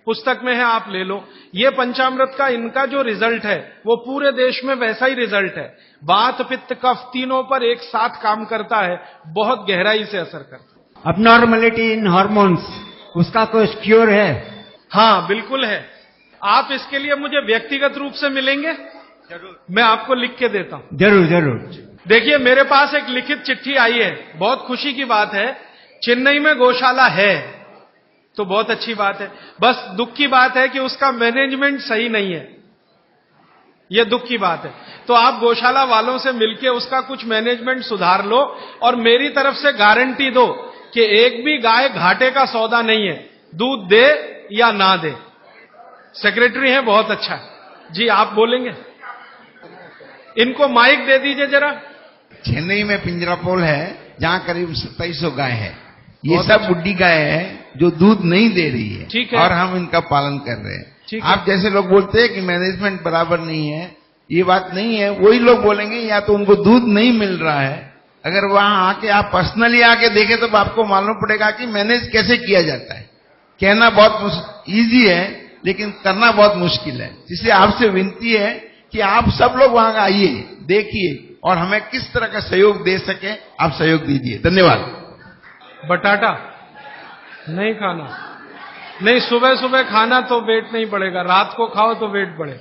पुस्तक में है, आप ले लो। ये पंचामृत का इनका जो रिजल्ट है वो पूरे देश में वैसा ही रिजल्ट है। वात पित्त कफ तीनों पर एक साथ काम करता है, बहुत गहराई से असर करता है। अबनॉर्मलिटी इन हार्मोन्स, उसका कोई क्योर है? हाँ बिल्कुल है। आप इसके लिए मुझे व्यक्तिगत रूप से मिलेंगे? जरूर, मैं आपको लिख के देता हूं। जरूर जरूर। देखिए, मेरे पास एक लिखित चिट्ठी आई है, बहुत खुशी की बात है। चेन्नई में गौशाला है तो बहुत अच्छी बात है, बस दुख की बात है कि उसका मैनेजमेंट सही नहीं है, यह दुख की बात है। तो आप गौशाला वालों से मिलके उसका कुछ मैनेजमेंट सुधार लो और मेरी तरफ से गारंटी दो कि एक भी गाय घाटे का सौदा नहीं है, दूध दे या ना दे। सेक्रेटरी हैं, बहुत अच्छा जी, आप बोलेंगे? इनको माइक दे दीजिए जरा। चेन्नई में पिंजरापोल है जहां करीब 2700 गाय है। ये सब बुड्ढी गाय है जो दूध नहीं दे रही है, ठीक है, और हम इनका पालन कर रहे हैं। ठीक आप जैसे लोग बोलते हैं कि मैनेजमेंट बराबर नहीं है, ये बात नहीं है। वही लोग बोलेंगे या तो उनको दूध नहीं मिल रहा है, अगर वहां आके आप पर्सनली आके देखें तो आपको मालूम पड़ेगा कि मैनेज कैसे किया जाता है। कहना बहुत इजी है लेकिन करना बहुत मुश्किल है। इसलिए आपसे विनती है कि आप सब लोग वहां आइए, देखिए और हमें किस तरह का सहयोग दे सके आप सहयोग दीजिए। धन्यवाद। बटाटा नहीं खाना, नहीं सुबह सुबह खाना तो वेट नहीं बढ़ेगा, रात को खाओ तो वेट बढ़े।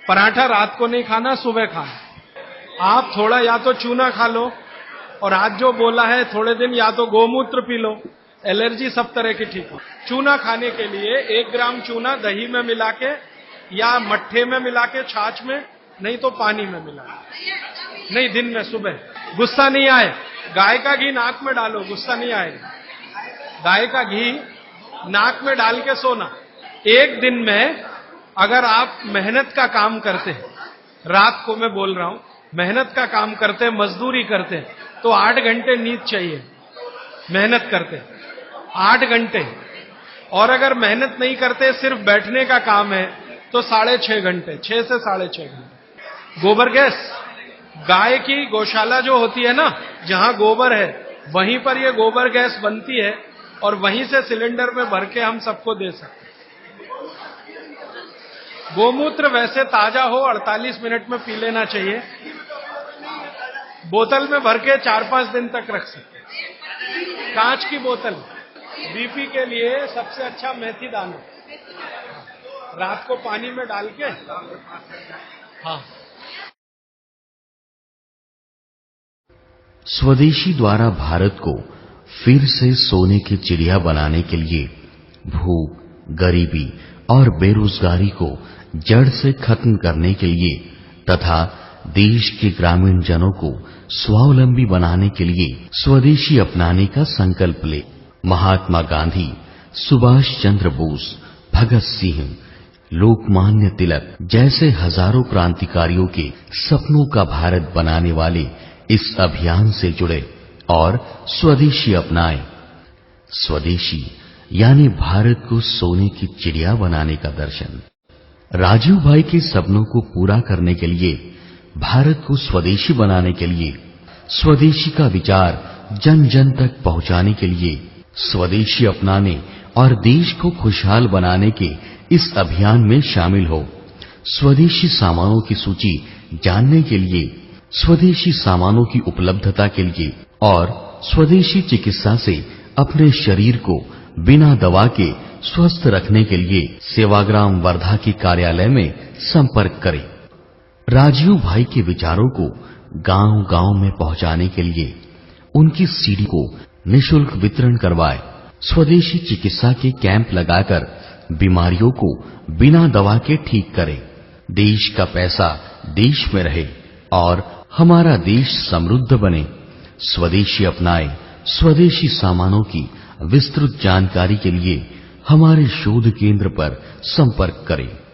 पराठा रात को नहीं खाना, सुबह खाना। आप थोड़ा या तो चूना खा लो, और आज जो बोला है थोड़े दिन या तो गोमूत्र पी लो, एलर्जी सब तरह की ठीक हो। चूना खाने के लिए 1 ग्राम चूना दही में मिला के या मट्ठे में मिला के, छाछ में, नहीं तो पानी में मिला के, नहीं दिन में सुबह। गुस्सा नहीं आए, गाय का घी नाक में डालो, गुस्सा नहीं आएगा। गाय का घी नाक में डाल के सोना। एक दिन में अगर आप मेहनत का काम करते हैं, रात को मैं बोल रहा हूं, मेहनत का काम करते हैं, मजदूरी करते हैं, तो 8 घंटे नींद चाहिए। मेहनत करते 8 घंटे, और अगर मेहनत नहीं करते, सिर्फ बैठने का काम है, तो 6.5 घंटे, 6 से 6.5 घंटे। गोबर गैस, गाय की गौशाला जो होती है ना, जहां गोबर है वहीं पर ये गोबर गैस बनती है और वहीं से सिलेंडर में भर के हम सबको दे सकते हैं। गोमूत्र वैसे ताजा हो 48 मिनट में पी लेना चाहिए। बोतल में भर के 4-5 दिन तक रख सकते हैं, कांच की बोतल। बीपी के लिए सबसे अच्छा मेथी दाना, रात को पानी में डाल के, हाँ। स्वदेशी द्वारा भारत को फिर से सोने की चिड़िया बनाने के लिए भूख, गरीबी और बेरोजगारी को जड़ से खत्म करने के लिए तथा देश के ग्रामीण जनों को स्वावलंबी बनाने के लिए स्वदेशी अपनाने का संकल्प ले। महात्मा गांधी, सुभाष चंद्र बोस, भगत सिंह, लोकमान्य तिलक जैसे हजारों क्रांतिकारियों के सपनों का भारत बनाने वाले इस अभियान से जुड़े और स्वदेशी अपनाएं। स्वदेशी यानी भारत को सोने की चिड़िया बनाने का दर्शन। राजीव भाई के सपनों को पूरा करने के लिए, भारत को स्वदेशी बनाने के लिए, स्वदेशी का विचार जन जन तक पहुंचाने के लिए, स्वदेशी अपनाने और देश को खुशहाल बनाने के इस अभियान में शामिल हो। स्वदेशी सामानों की सूची जानने के लिए, स्वदेशी सामानों की उपलब्धता के लिए और स्वदेशी चिकित्सा से अपने शरीर को बिना दवा के स्वस्थ रखने के लिए सेवाग्राम वर्धा के कार्यालय में संपर्क करें। राजीव भाई के विचारों को गांव-गांव में पहुंचाने के लिए उनकी सीडी को निशुल्क वितरण करवाएं। स्वदेशी चिकित्सा के कैंप लगाकर बीमारियों को बिना दवा के ठीक करें। देश का पैसा देश में रहे और हमारा देश समृद्ध बने। स्वदेशी अपनाएं। स्वदेशी सामानों की विस्तृत जानकारी के लिए हमारे शोध केंद्र पर संपर्क करें।